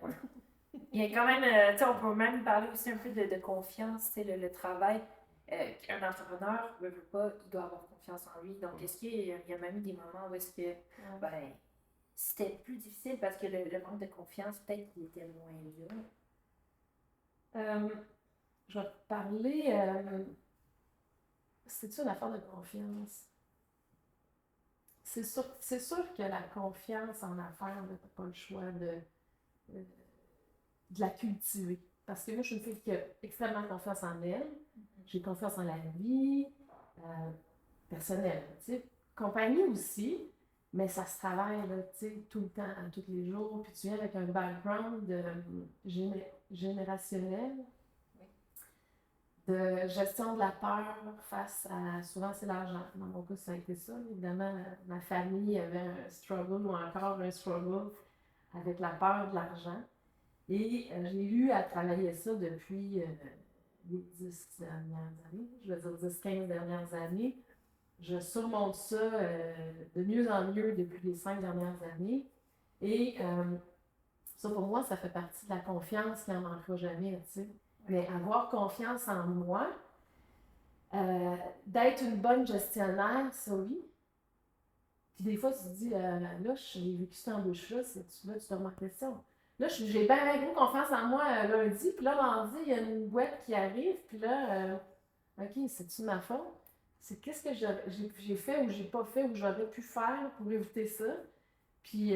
Il y a quand même. Tu sais, on peut même parler aussi un peu de confiance, tu sais, le travail. Un entrepreneur ne veut pas, il doit avoir confiance en lui. Donc, est-ce qu'il y a même eu des moments où est-ce que ben, c'était plus difficile parce que le manque de confiance, peut-être qu'il était moins là? Je vais te parler. C'est-tu une affaire de confiance? c'est sûr que la confiance en affaires, tu n'as pas le choix de la cultiver. Parce que moi, je suis une fille qui a extrêmement confiance en elle. J'ai confiance en la vie personnelle. Tu sais, compagnie aussi, mais ça se travaille là, tu sais, tout le temps, tous les jours. Puis tu viens avec un background générationnel, de gestion de la peur face à, souvent c'est l'argent. Dans mon cas, ça a été ça. Évidemment, ma famille avait un struggle ou encore un struggle avec la peur de l'argent. Et j'ai eu à travailler ça depuis les 10 dernières années, je veux dire 10-15 dernières années. Je surmonte ça de mieux en mieux depuis les 5 dernières années. Et ça, pour moi, ça fait partie de la confiance qui n'en manquera jamais, tu sais. Mais avoir confiance en moi, d'être une bonne gestionnaire, ça oui. Puis des fois, tu te dis, là, j'ai vécu cette embauche-là, là, tu te remets en question. Là, j'ai bien gros confiance en moi lundi, puis là, mardi, il y a une boîte qui arrive, puis là, OK, c'est-tu ma faute? C'est qu'est-ce que j'ai fait ou j'ai pas fait ou j'aurais pu faire pour éviter ça? Puis,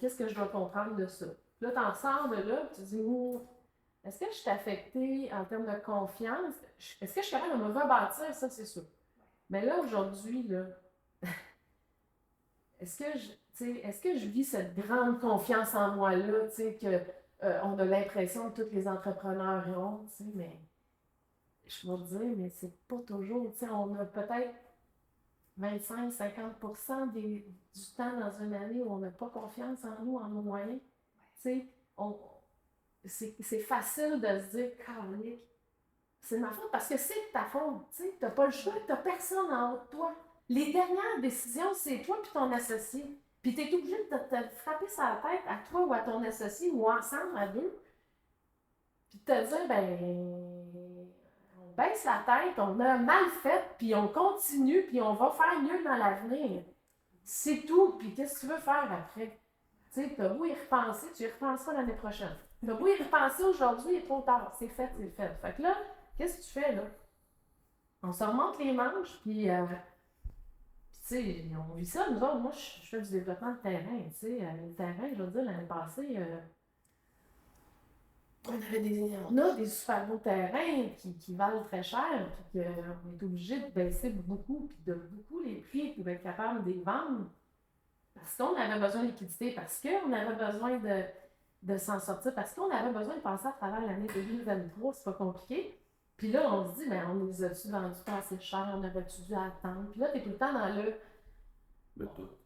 qu'est-ce que je dois comprendre de ça? Là, tu en sors de là, puis tu te dis, est-ce que je suis affectée en termes de confiance? Est-ce que je suis capable de me rebâtir? Ça, c'est sûr. Mais là, aujourd'hui, là, est-ce que je vis cette grande confiance en moi-là, tu sais, qu'on a l'impression que tous les entrepreneurs ont, tu sais, mais je vais te dire, mais c'est pas toujours, tu sais, on a peut-être 25-50% du temps dans une année où on n'a pas confiance en nous, en nos moyens. Tu sais, c'est facile de se dire, Calique, c'est ma faute parce que c'est de ta faute, tu sais, t'as pas le choix, t'as personne en haut de toi. Les dernières décisions, c'est toi puis ton associé. Puis t'es obligé de te frapper sur la tête à toi ou à ton associé ou ensemble à deux. Puis de te dire, ben, on baisse la tête, on a mal fait, puis on continue, puis on va faire mieux dans l'avenir. C'est tout. Puis qu'est-ce que tu veux faire après? Tu sais, t'as beau y repenser, tu y repenseras l'année prochaine. T'as beau y repenser aujourd'hui, il est trop tard. C'est fait, c'est fait. Fait que là, qu'est-ce que tu fais, là? On se remonte les manches, puis tu sais, on vit ça, nous autres. Moi, je fais du développement de terrain, tu sais. Le terrain, je veux dire, l'année passée, on a des super beaux terrains qui valent très cher, puis qu'on est obligé de baisser beaucoup, puis de beaucoup les prix pour être capable de les vendre. Parce qu'on avait besoin de liquidité, parce qu'on avait besoin de s'en sortir, parce qu'on avait besoin de passer à travers l'année 2023, c'est pas compliqué. Puis là, on se dit, ben, on les a-tu vendus pas assez cher, on aurait-tu dû attendre? Puis là, t'es tout le temps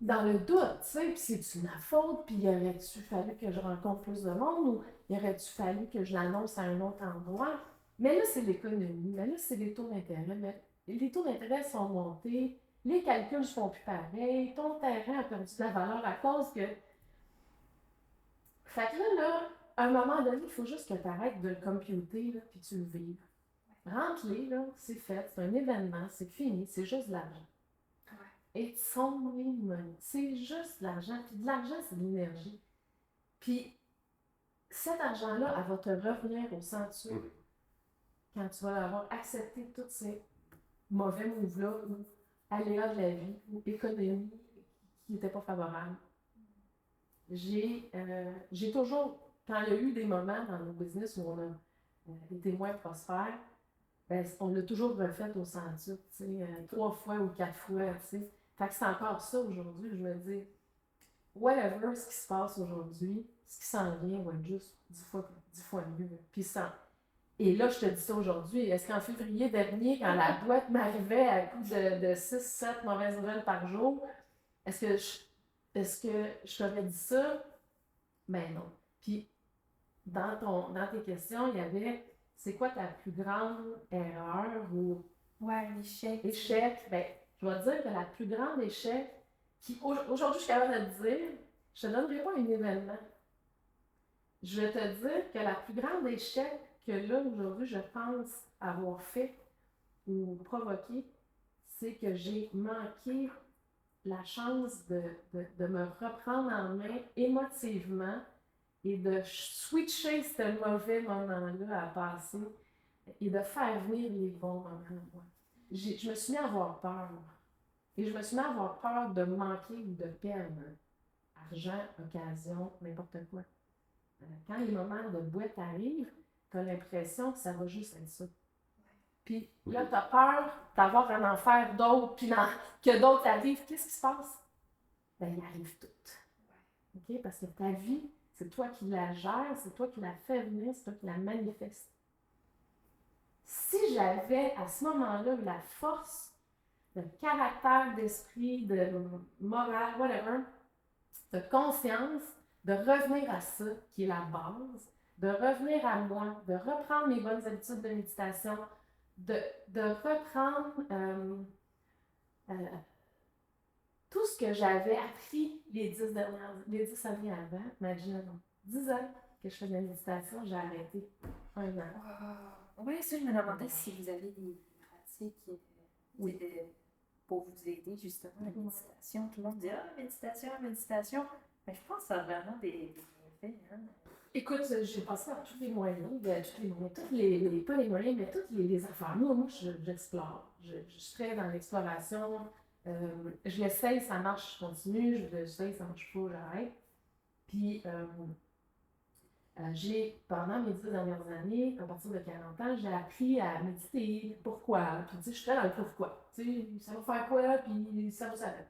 dans le doute, tu sais, puis c'est-tu ma faute, puis y aurait-tu fallu que je rencontre plus de monde, ou y aurait-tu fallu que je l'annonce à un autre endroit? Mais là, c'est l'économie, mais là, c'est les taux d'intérêt. Mais les taux d'intérêt sont montés, les calculs ne se font plus pareil, ton terrain a perdu de la valeur à cause que... Fait que là, à un moment donné, il faut juste que tu arrêtes de le computer, là, puis tu le vives. Rentre-les, là, c'est fait, c'est un événement, c'est fini, c'est juste de l'argent. It's only money. C'est juste de l'argent. Puis de l'argent, c'est de l'énergie. Puis cet argent-là, elle va te revenir au centre quand tu vas avoir accepté tous ces mauvais moves-là ou aléas de la vie ou économie qui n'étaient pas favorables. J'ai toujours, quand il y a eu des moments dans nos business où on a été moins prospères, ben, on l'a toujours refait au centuple, tu sais, 3 fois ou 4 fois, tu sais. Fait que c'est encore ça aujourd'hui, je me dis, whatever ce qui se passe aujourd'hui, ce qui s'en vient va être juste 10 fois mieux. Puis ça. Et là, je te dis ça aujourd'hui, est-ce qu'en février dernier, quand la boîte m'arrivait à coup de 6-7 mauvaises nouvelles par jour, est-ce que je t'aurais dit ça? Ben non. Puis, dans tes questions, il y avait, c'est quoi ta plus grande erreur ou... Ouais, l'échec. Échec, ben, je vais te dire que la plus grande échec, qui aujourd'hui je suis capable de te dire, je te donnerai pas un événement. Je vais te dire que la plus grande échec que là, aujourd'hui, je pense avoir fait ou provoqué, c'est que j'ai manqué la chance de me reprendre en main émotivement et de switcher ce mauvais moment-là à passer et de faire venir les bons moments. Je me suis mis à avoir peur. Et je me suis mis à avoir peur de manquer ou de perdre argent, occasion, n'importe quoi. Quand les moments de boîte arrivent, tu as l'impression que ça va juste être ça. Puis là, tu as peur d'avoir un enfer d'autres, puis que d'autres arrivent. Qu'est-ce qui se passe? Ben, il arrive tout. OK? Parce que ta vie, c'est toi qui la gères, c'est toi qui la fais venir, c'est toi qui la manifeste. Si j'avais à ce moment-là eu la force de caractère, d'esprit, de morale, whatever, de conscience, de revenir à ça qui est la base, de revenir à moi, de reprendre mes bonnes habitudes de méditation, de reprendre tout ce que j'avais appris les 10 années avant. Imagine, 10 ans que je fais de la méditation, j'ai arrêté 1 an. Wow. Oui, ça, je me demandais si vous avez des pratiques pour vous aider justement à la méditation. Tout le monde dit « Ah, méditation, méditation ». Mais je pense que ça a vraiment des bienfaits. Hein? Écoute, j'ai passé par tous les moyens, pas les moyens, mais toutes les affaires. Moi, j'explore. Je suis très dans l'exploration. Je l'essaye, ça marche, je continue. Je l'essaye, ça marche pas, j'arrête. Puis, pendant mes 10 dernières années, à partir de 40 ans, j'ai appris à méditer. Pourquoi? Puis, tu sais, je suis très dans le pourquoi. Tu sais, ça va faire quoi? Puis, ça va s'arrêter.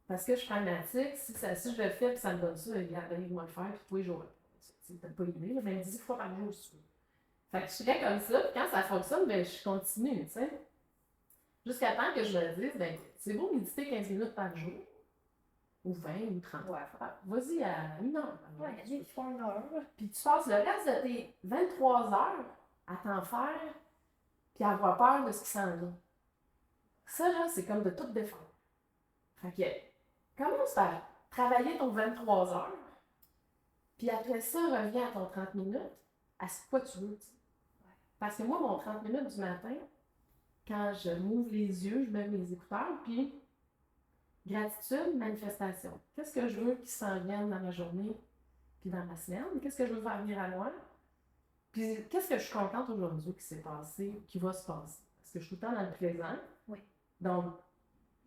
Parce que je suis pragmatique. Si je le fais, puis ça me donne ça, moi le faire, puis tous les jours. C'est peut-être pas idée, mais 10 fois par jour, si tu veux. Fait que je suis comme ça, puis quand ça fonctionne, ben, je continue, tu sais. Jusqu'à temps que je me dise, ben, c'est beau méditer 15 minutes par jour, ou 20 ou 30. Ouais. Vas-y à 1 heure. Ouais, il y a des fois 1 heure. Puis tu passes le reste de tes 23 heures à t'en faire, puis à avoir peur de ce qui s'en vient. Ça, là, c'est comme de tout défendre. Fait que, commence par travailler ton 23 heures, puis après ça, reviens à ton 30 minutes, à ce quoi tu veux. Ouais. Parce que moi, mon 30 minutes du matin, quand je m'ouvre les yeux, je mets mes écouteurs, puis gratitude, manifestation. Qu'est-ce que je veux qui s'en vienne dans ma journée, puis dans ma semaine? Qu'est-ce que je veux faire venir à moi? Puis qu'est-ce que je suis contente aujourd'hui qui s'est passé, qui va se passer? Parce que je suis tout le temps dans le présent. Oui. Donc,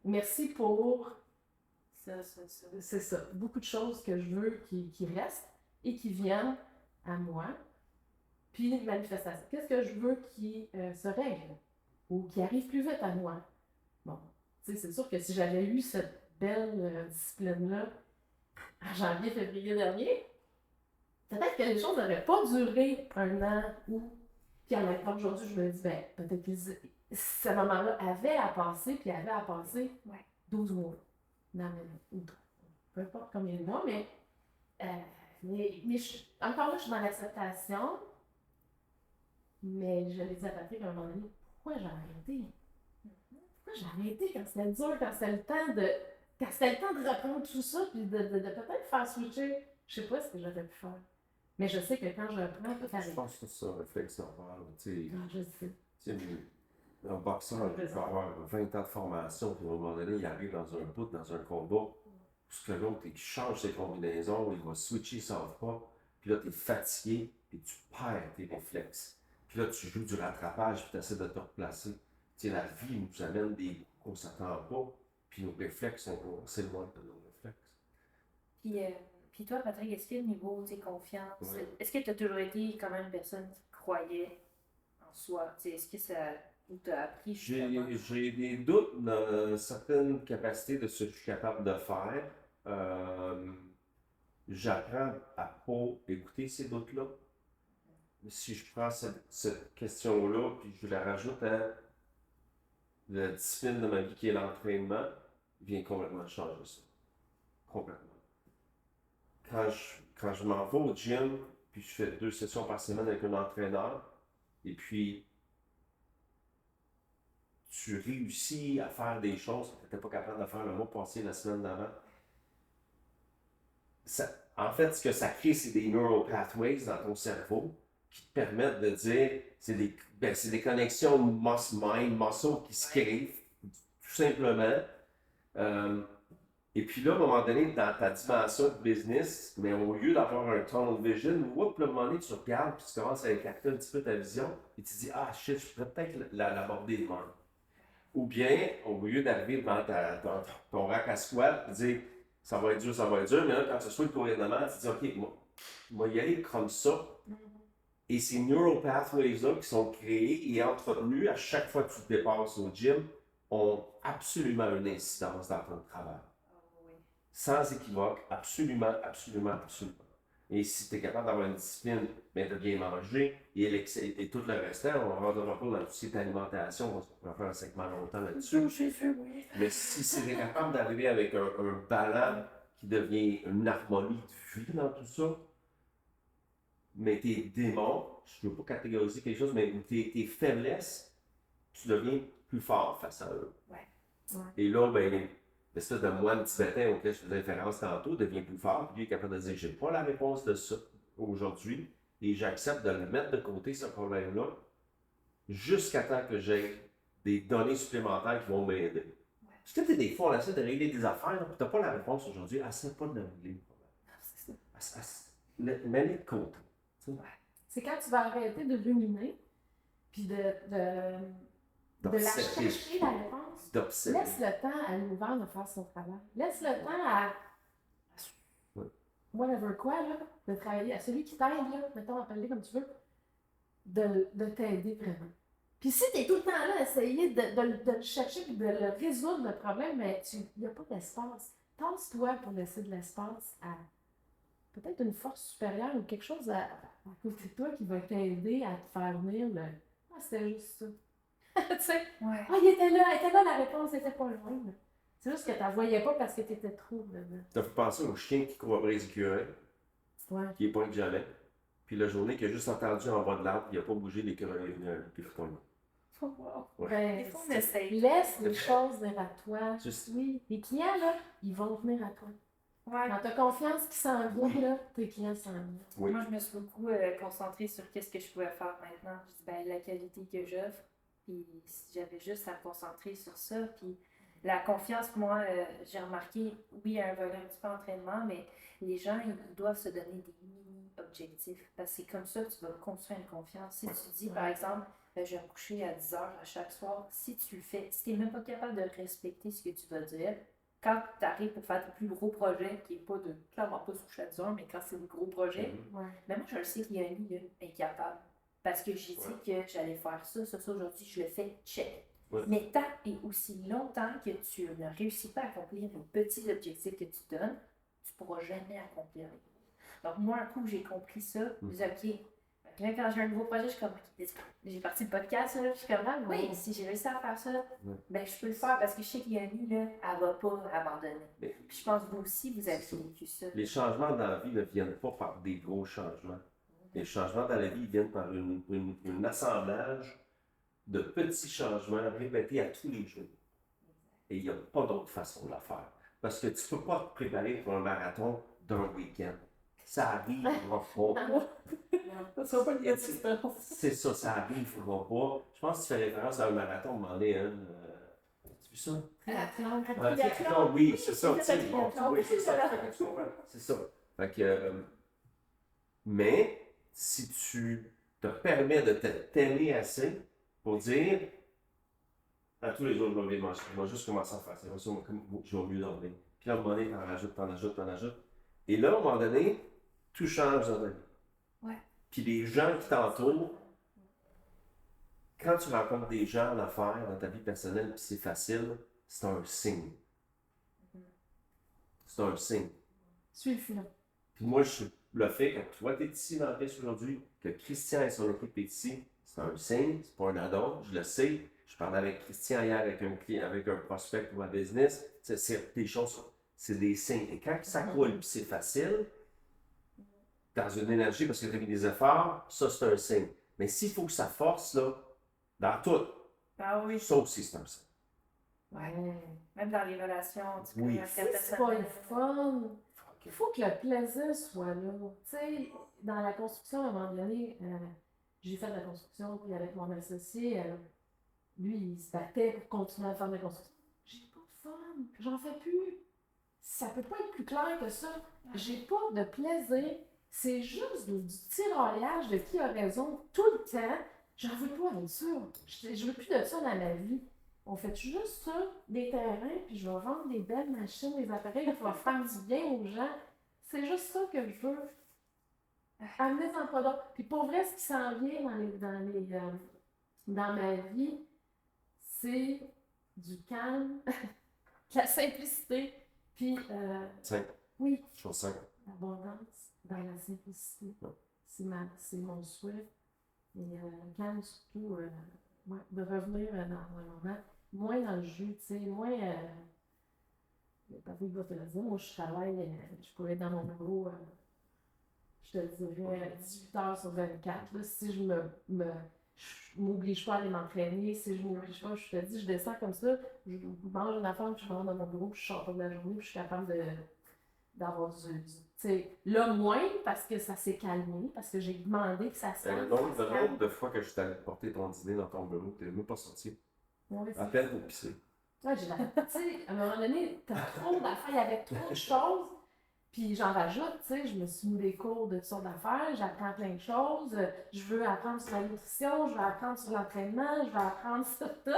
merci pour... C'est ça. Beaucoup de choses que je veux qui restent et qui viennent à moi. Puis une manifestation. Qu'est-ce que je veux qui se règle ou qui arrive plus vite à moi? Bon, tu sais, c'est sûr que si j'avais eu cette belle discipline-là en janvier, février dernier, peut-être que les choses n'auraient pas duré 1 an ou... Puis en même temps, aujourd'hui, je me dis, ben, peut-être que ce moment-là avait à passer, puis avait à passer 12 mois. Non, mais peu importe combien de mois, mais encore là, je suis dans l'acceptation, mais je l'ai dit à Patrick à un moment donné, pourquoi j'ai arrêté? Pourquoi j'ai arrêté quand c'était dur, quand c'était le temps de reprendre tout ça, puis de peut-être faire switcher, je sais pas ce que j'aurais pu faire. Mais je sais que quand je reprends, tout arrive. Je pense que c'est ça, réflexe normal. Je sais. Un boxeur, il peut avoir 20 ans de formation, puis à un moment donné, il arrive dans un bout, dans un combat, parce que l'autre, il change ses combinaisons, il va switcher, il ne savent pas, puis là, tu es fatigué, puis tu perds tes réflexes. Puis là, tu joues du rattrapage, puis tu essaies de te replacer. Tu sais, la vie nous amène des coups qu'on ne s'attend pas, puis nos réflexes, on s'éloigne de nos réflexes. Puis toi, Patrick, est-ce que niveau de confiance, est-ce que tu as toujours été quand même une personne qui croyait en soi? Est-ce que ça t'a appris justement? J'ai des doutes dans certaines capacités de ce que je suis capable de faire. J'apprends à pas écouter ces doutes-là. Si je prends cette question-là, puis je la rajoute à la discipline de ma vie qui est l'entraînement, vient complètement changer ça. Complètement. Quand je m'en vais au gym, puis je fais 2 sessions par semaine avec un entraîneur, et puis tu réussis à faire des choses que tu n'étais pas capable de faire le mois passé, la semaine d'avant. En fait, ce que ça crée, c'est des neural pathways dans ton cerveau qui te permettent de dire, c'est des connexions mind, muscle qui se créent, tout simplement. Et puis là, à un moment donné, dans ta dimension de business, mais au lieu d'avoir un tunnel vision, à un moment donné, tu regardes, puis tu commences à écarter un petit peu ta vision, et tu dis, ah shit, je pourrais peut-être l'aborder de même. Ou bien, au lieu d'arriver devant ton rack à squat, dire ça va être dur, mais là, quand tu reçois le gouvernement, tu dis OK, moi y aller comme ça. Et ces neural pathways-là qui sont créés et entretenus à chaque fois que tu te dépasses au gym ont absolument une incidence dans ton travail. Sans équivoque, absolument. Et si tu es capable d'avoir une discipline, de bien manger et tout le reste, on va rentrer pas dans tout ce qui est alimentation, on va faire un segment longtemps là-dessus. Mais si tu es capable d'arriver avec un ballon qui devient une harmonie de vie dans tout ça, mais tes démons, je ne veux pas catégoriser quelque chose, mais tes faiblesses, tu deviens plus fort face à eux. Et là, l'espèce de moine tibétain auquel je faisais référence tantôt devient plus fort, puis lui est capable de dire j'ai pas la réponse de ça aujourd'hui, et j'accepte de le mettre de côté, ce problème-là, jusqu'à temps que j'ai des données supplémentaires qui vont m'aider. Parce que des fois, on essaie de régler des affaires, puis tu n'as pas la réponse aujourd'hui, essaie pas de régler le problème. Mets-les de côté. C'est quand tu vas arrêter de ruminer, puis de la chercher, la réponse. Laisse le temps à l'univers de faire son travail. Laisse le temps à whatever quoi, là, de travailler, à celui qui t'aide, là, mettons, appelle-le comme tu veux, de t'aider vraiment. Puis si tu es tout le temps là à essayer de le chercher et de le résoudre, le problème, mais il n'y a pas d'espace. Tasse-toi pour laisser de l'espace à peut-être une force supérieure ou quelque chose à côté de toi qui va t'aider à te faire venir le « Ah, c'était juste ça. » Tu sais? Ouais. Ah, elle était là, la réponse était pas loin. C'est juste que tu la voyais pas parce que tu étais trop dedans. T'as fait penser au chien qui court après les écureuils, qui est pas que jamais. Puis la journée qu'il a juste entendu en bas de l'arbre, il n'a pas bougé l'écureuil, puis il retourne. Ben, des fois, on essaye. laisse les choses venir à toi. Juste... Oui, les clients, là, ils vont venir à toi. Ouais. Quand tu as confiance qu'ils s'en viennent, là, tes clients s'en viennent. Oui. Moi, je me suis beaucoup concentrée sur qu'est-ce que je pouvais faire maintenant. Je dis, la qualité que j'offre. Puis si j'avais juste à me concentrer sur ça. Puis la confiance, moi, j'ai remarqué, oui, il y a un volet un petit peu entraînement, mais les gens, ils doivent se donner des mini-objectifs. Parce que c'est comme ça que tu vas construire une confiance. Si tu dis, par exemple, je vais me coucher à 10 heures à chaque soir, si tu le fais, si tu n'es même pas capable de respecter ce que tu vas dire, quand tu arrives pour faire tes plus gros projets, qui n'est pas de clairement pas se coucher à 10 heures, mais quand c'est des gros projets, mais moi je le sais qu'il y a un livre incapable. Parce que j'ai dit que j'allais faire ça aujourd'hui, je le fais, check. Mais tant et aussi longtemps que tu ne réussis pas à accomplir les petits objectifs que tu donnes, tu ne pourras jamais accomplir les gros. Donc moi, un coup, j'ai compris ça, je me disais, OK, là, quand j'ai un nouveau projet, je suis comme, OK, j'ai parti le podcast, là, je suis comme, oui, si j'ai réussi à faire ça, ben je peux le faire parce que je sais qu'il y a une là, elle va pas abandonner. Puis je pense que vous aussi, vous avez vécu ça. Les changements dans la vie ne viennent pas par des gros changements. Les changements dans la vie viennent par un assemblage de petits changements répétés à tous les jours. Et il n'y a pas d'autre façon de la faire. Parce que tu ne peux pas te préparer pour un marathon d'un week-end. Ça arrivera pas. C'est ça, ça arrivera pas. Je pense que tu fais référence à un marathon, à un moment donné, hein. Tu as vu ça? Oui, c'est ça. Oui, c'est ça. C'est ça. Fait que, mais si tu te permets de t'aimer assez pour dire à tous les jours, je vais juste commencer à faire ça. Je vais mieux dormir. Puis à un moment donné, t'en ajoutes. Et là, à un moment donné, tout change dans ta vie. Puis les gens qui t'entourent, quand tu rencontres des gens en affaires dans ta vie personnelle, puis c'est facile, c'est un signe. C'est un signe. Suis le filon. Puis moi, le fait que toi, tu es ici dans la pièce aujourd'hui, que Christian et son équipe est ici, c'est un signe, c'est pas un addon, je le sais. Je parlais avec Christian hier, avec un prospect pour ma business. C'est des choses, c'est des signes. Et quand ça coule, puis c'est facile, dans une énergie parce que tu as mis des efforts, ça c'est un signe. Mais s'il faut que ça force, là, dans tout, ça aussi c'est un signe. Même dans les relations, tu peux c'est pas le fun. Il faut que le plaisir soit là. Tu sais, dans la construction, à un moment donné, j'ai fait de la construction, puis avec mon associé, lui, il se battait pour continuer à faire de la construction. J'ai pas de fun, j'en fais plus. Ça peut pas être plus clair que ça. J'ai pas de plaisir. C'est juste du tiraillage de qui a raison tout le temps. J'en veux pas de ça. Je veux plus de ça dans ma vie. on fait juste ça, des terrains, puis je vais vendre des belles machines, des appareils qui vont faire du bien aux gens. C'est juste ça que je veux. Amener en produit. Puis pour vrai, ce qui s'en vient dans ma vie, c'est du calme, de la simplicité, puis... Simple. Oui. Chose simple. L'abondance dans la simplicité. Ouais. C'est mon souhait. Et calme surtout, de revenir dans un moment, moins dans le jus, tu sais, moins... Patrick va te le dire, moi je travaille, je pourrais être dans mon bureau, je te dirais 18 heures sur 24. Là, si je m'oblige pas à aller m'entraîner, si je m'oblige pas, je te dis, je descends comme ça, je mange une affaire, puis je rentre dans mon bureau, puis je sors pas de la journée, puis je suis capable d'avoir du tu sais, là, moins, parce que ça s'est calmé, parce que j'ai demandé que ça se calme. Le nombre de fois que je t'avais porté ton dîner dans ton bureau, t'es même pas sorti. Oui, à peine pour pisser. Ouais, tu sais, à un moment donné, t'as trop d'affaires, il y avait trop de choses, puis j'en rajoute, tu sais, je me suis mis des cours de toutes sortes d'affaires, j'apprends plein de choses, je veux apprendre sur la nutrition, je veux apprendre sur l'entraînement, je veux apprendre sur tout.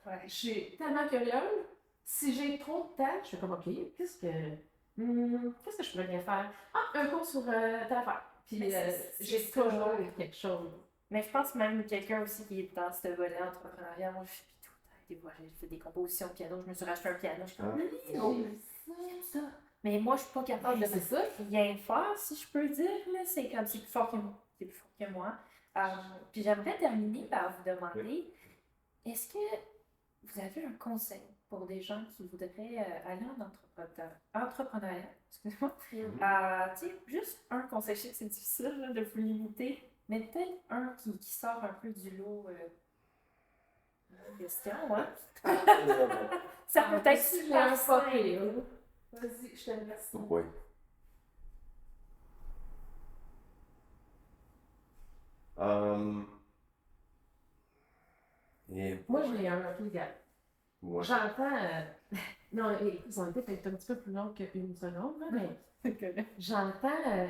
Ouais. Je suis tellement curieuse. Si j'ai trop de temps, je fais comme, OK, qu'est-ce que je pourrais bien faire? Ah, un cours sur telle affaire. Puis j'ai toujours quelque chose. Mais je pense même quelqu'un aussi qui est dans ce volet entrepreneurial, moi je fais tout le temps, j'ai fait des compositions de piano, je me suis racheté un piano, je suis comme, j'aime ça. Mais moi je suis pas capable de rien faire, si je peux dire, là, c'est comme, c'est plus fort que moi. Puis j'aimerais terminer par vous demander, est-ce que vous avez un conseil pour des gens qui voudraient aller en entrepreneuriat, excuse-moi, tu sais, juste un conseil, je sais que c'est difficile là, de vous limiter, mais peut-être un qui sort un peu du lot question, hein? Ça peut être super simple. Vas-y, je te remercie. Oui. Moi, j'ai un peu gars. Ouais. J'entends. Non, ils ont été peut-être un petit peu plus longs qu'une seconde, là, mais j'entends.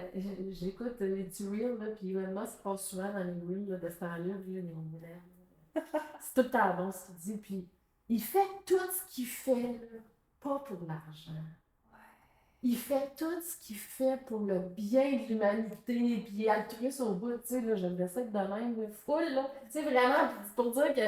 J'écoute les petits reels, là, puis Elon Musk passe souvent dans les reels là, de ce temps-là, c'est tout le temps bon ce qu'il dit, puis il fait tout ce qu'il fait, là, pas pour l'argent. Il fait tout ce qu'il fait pour le bien de l'humanité, puis il est altruiste au bout, tu sais, là, j'aimerais ça être de même, full, là, tu sais, vraiment, pour dire que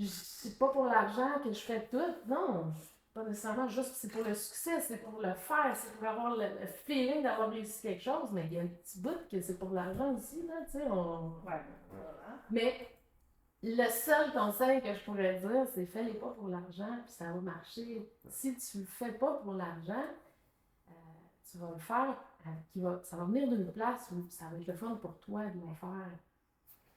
c'est pas pour l'argent que je fais tout, non, pas nécessairement juste, c'est pour le succès, c'est pour le faire, c'est pour avoir le feeling d'avoir réussi quelque chose, mais il y a un petit bout que c'est pour l'argent aussi, là, tu sais, Mais le seul conseil que je pourrais dire, c'est fais-les pas pour l'argent, puis ça va marcher. Si tu le fais pas pour l'argent, tu vas le faire, ça va venir d'une place où ça va être le fun pour toi de le faire.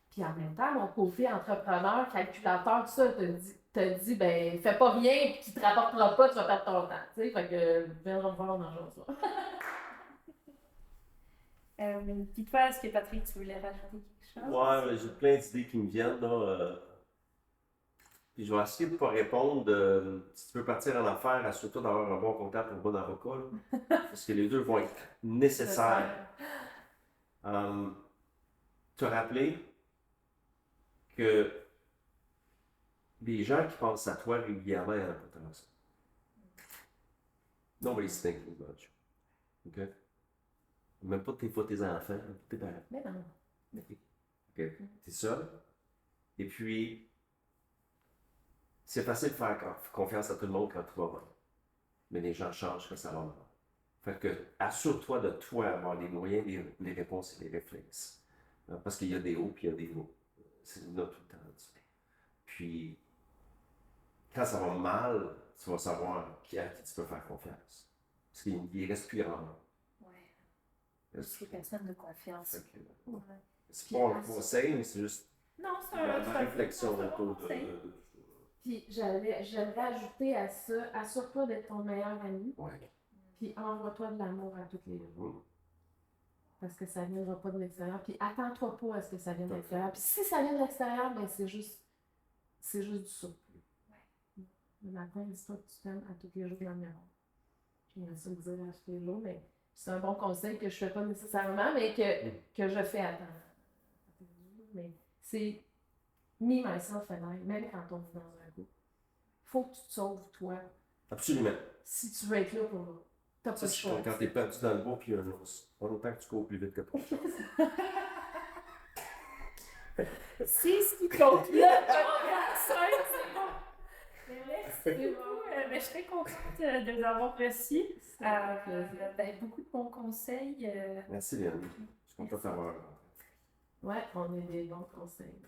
Puis en même temps, mon côté entrepreneur, calculateur, tout ça, te dit, ben, fais pas rien, puis qui te rapportera pas, tu vas perdre ton temps. Tu sais, fait que, viendra me voir dans le genre ça. Puis toi, est-ce que Patrick, tu voulais rajouter quelque chose? Ouais, j'ai plein d'idées qui me viennent, là. Puis je vais essayer de ne pas répondre. Si tu veux partir en affaires, assure-toi d'avoir un bon comptable et un bon avocat, là, parce que les deux vont être nécessaires. Te rappeler que les gens qui pensent à toi régulièrement, il n'y en a pas tant que ça. Nobody's thinking about you. OK? Même pas tes enfants, tes parents. Mais non. OK? T'es seul. Et puis, c'est facile de faire confiance à tout le monde quand tout va mal. Mais les gens changent quand ça va mal. Fait que, assure-toi de toi avoir les moyens, les réponses et les réflexes. Parce qu'il y a des hauts puis il y a des lows. C'est là tout le temps. Puis, quand ça va mal, tu vas savoir à qui tu peux faire confiance. Parce qu'il ne reste plus grand monde. C'est personne de confiance. C'est pas un conseil, mais c'est juste non, c'est un réflexion autour de. Puis j'aimerais ajouter à ça, assure-toi d'être ton meilleur ami. Ouais. Puis envoie-toi de l'amour à tous les jours. Parce que ça ne viendra pas de l'extérieur. Puis attends-toi pas à ce que ça vienne de l'extérieur. Puis si ça vient de l'extérieur, ben c'est juste du surplus. Ouais. Le matin, dis-toi que tu t'aimes à tous les jours dans le miroir. J'aimerais ça le dire à tous les jours, mais c'est un bon conseil que je ne fais pas nécessairement, mais que je fais à temps. Mais c'est me, myself and I, même quand on est dans un couple. faut que tu te sauves, toi. Absolument. Si tu veux être là pour... T'as pas le choix. Quand t'es perdu dans le bois, puis pas longtemps que tu cours plus vite que toi. C'est ce qui compte là. C'est bon. Merci beaucoup. Je suis très contente de vous avoir reçus. Beaucoup de bons conseils. Merci, Léane. Je suis content de t'avoir. Ouais, on a des bons conseils.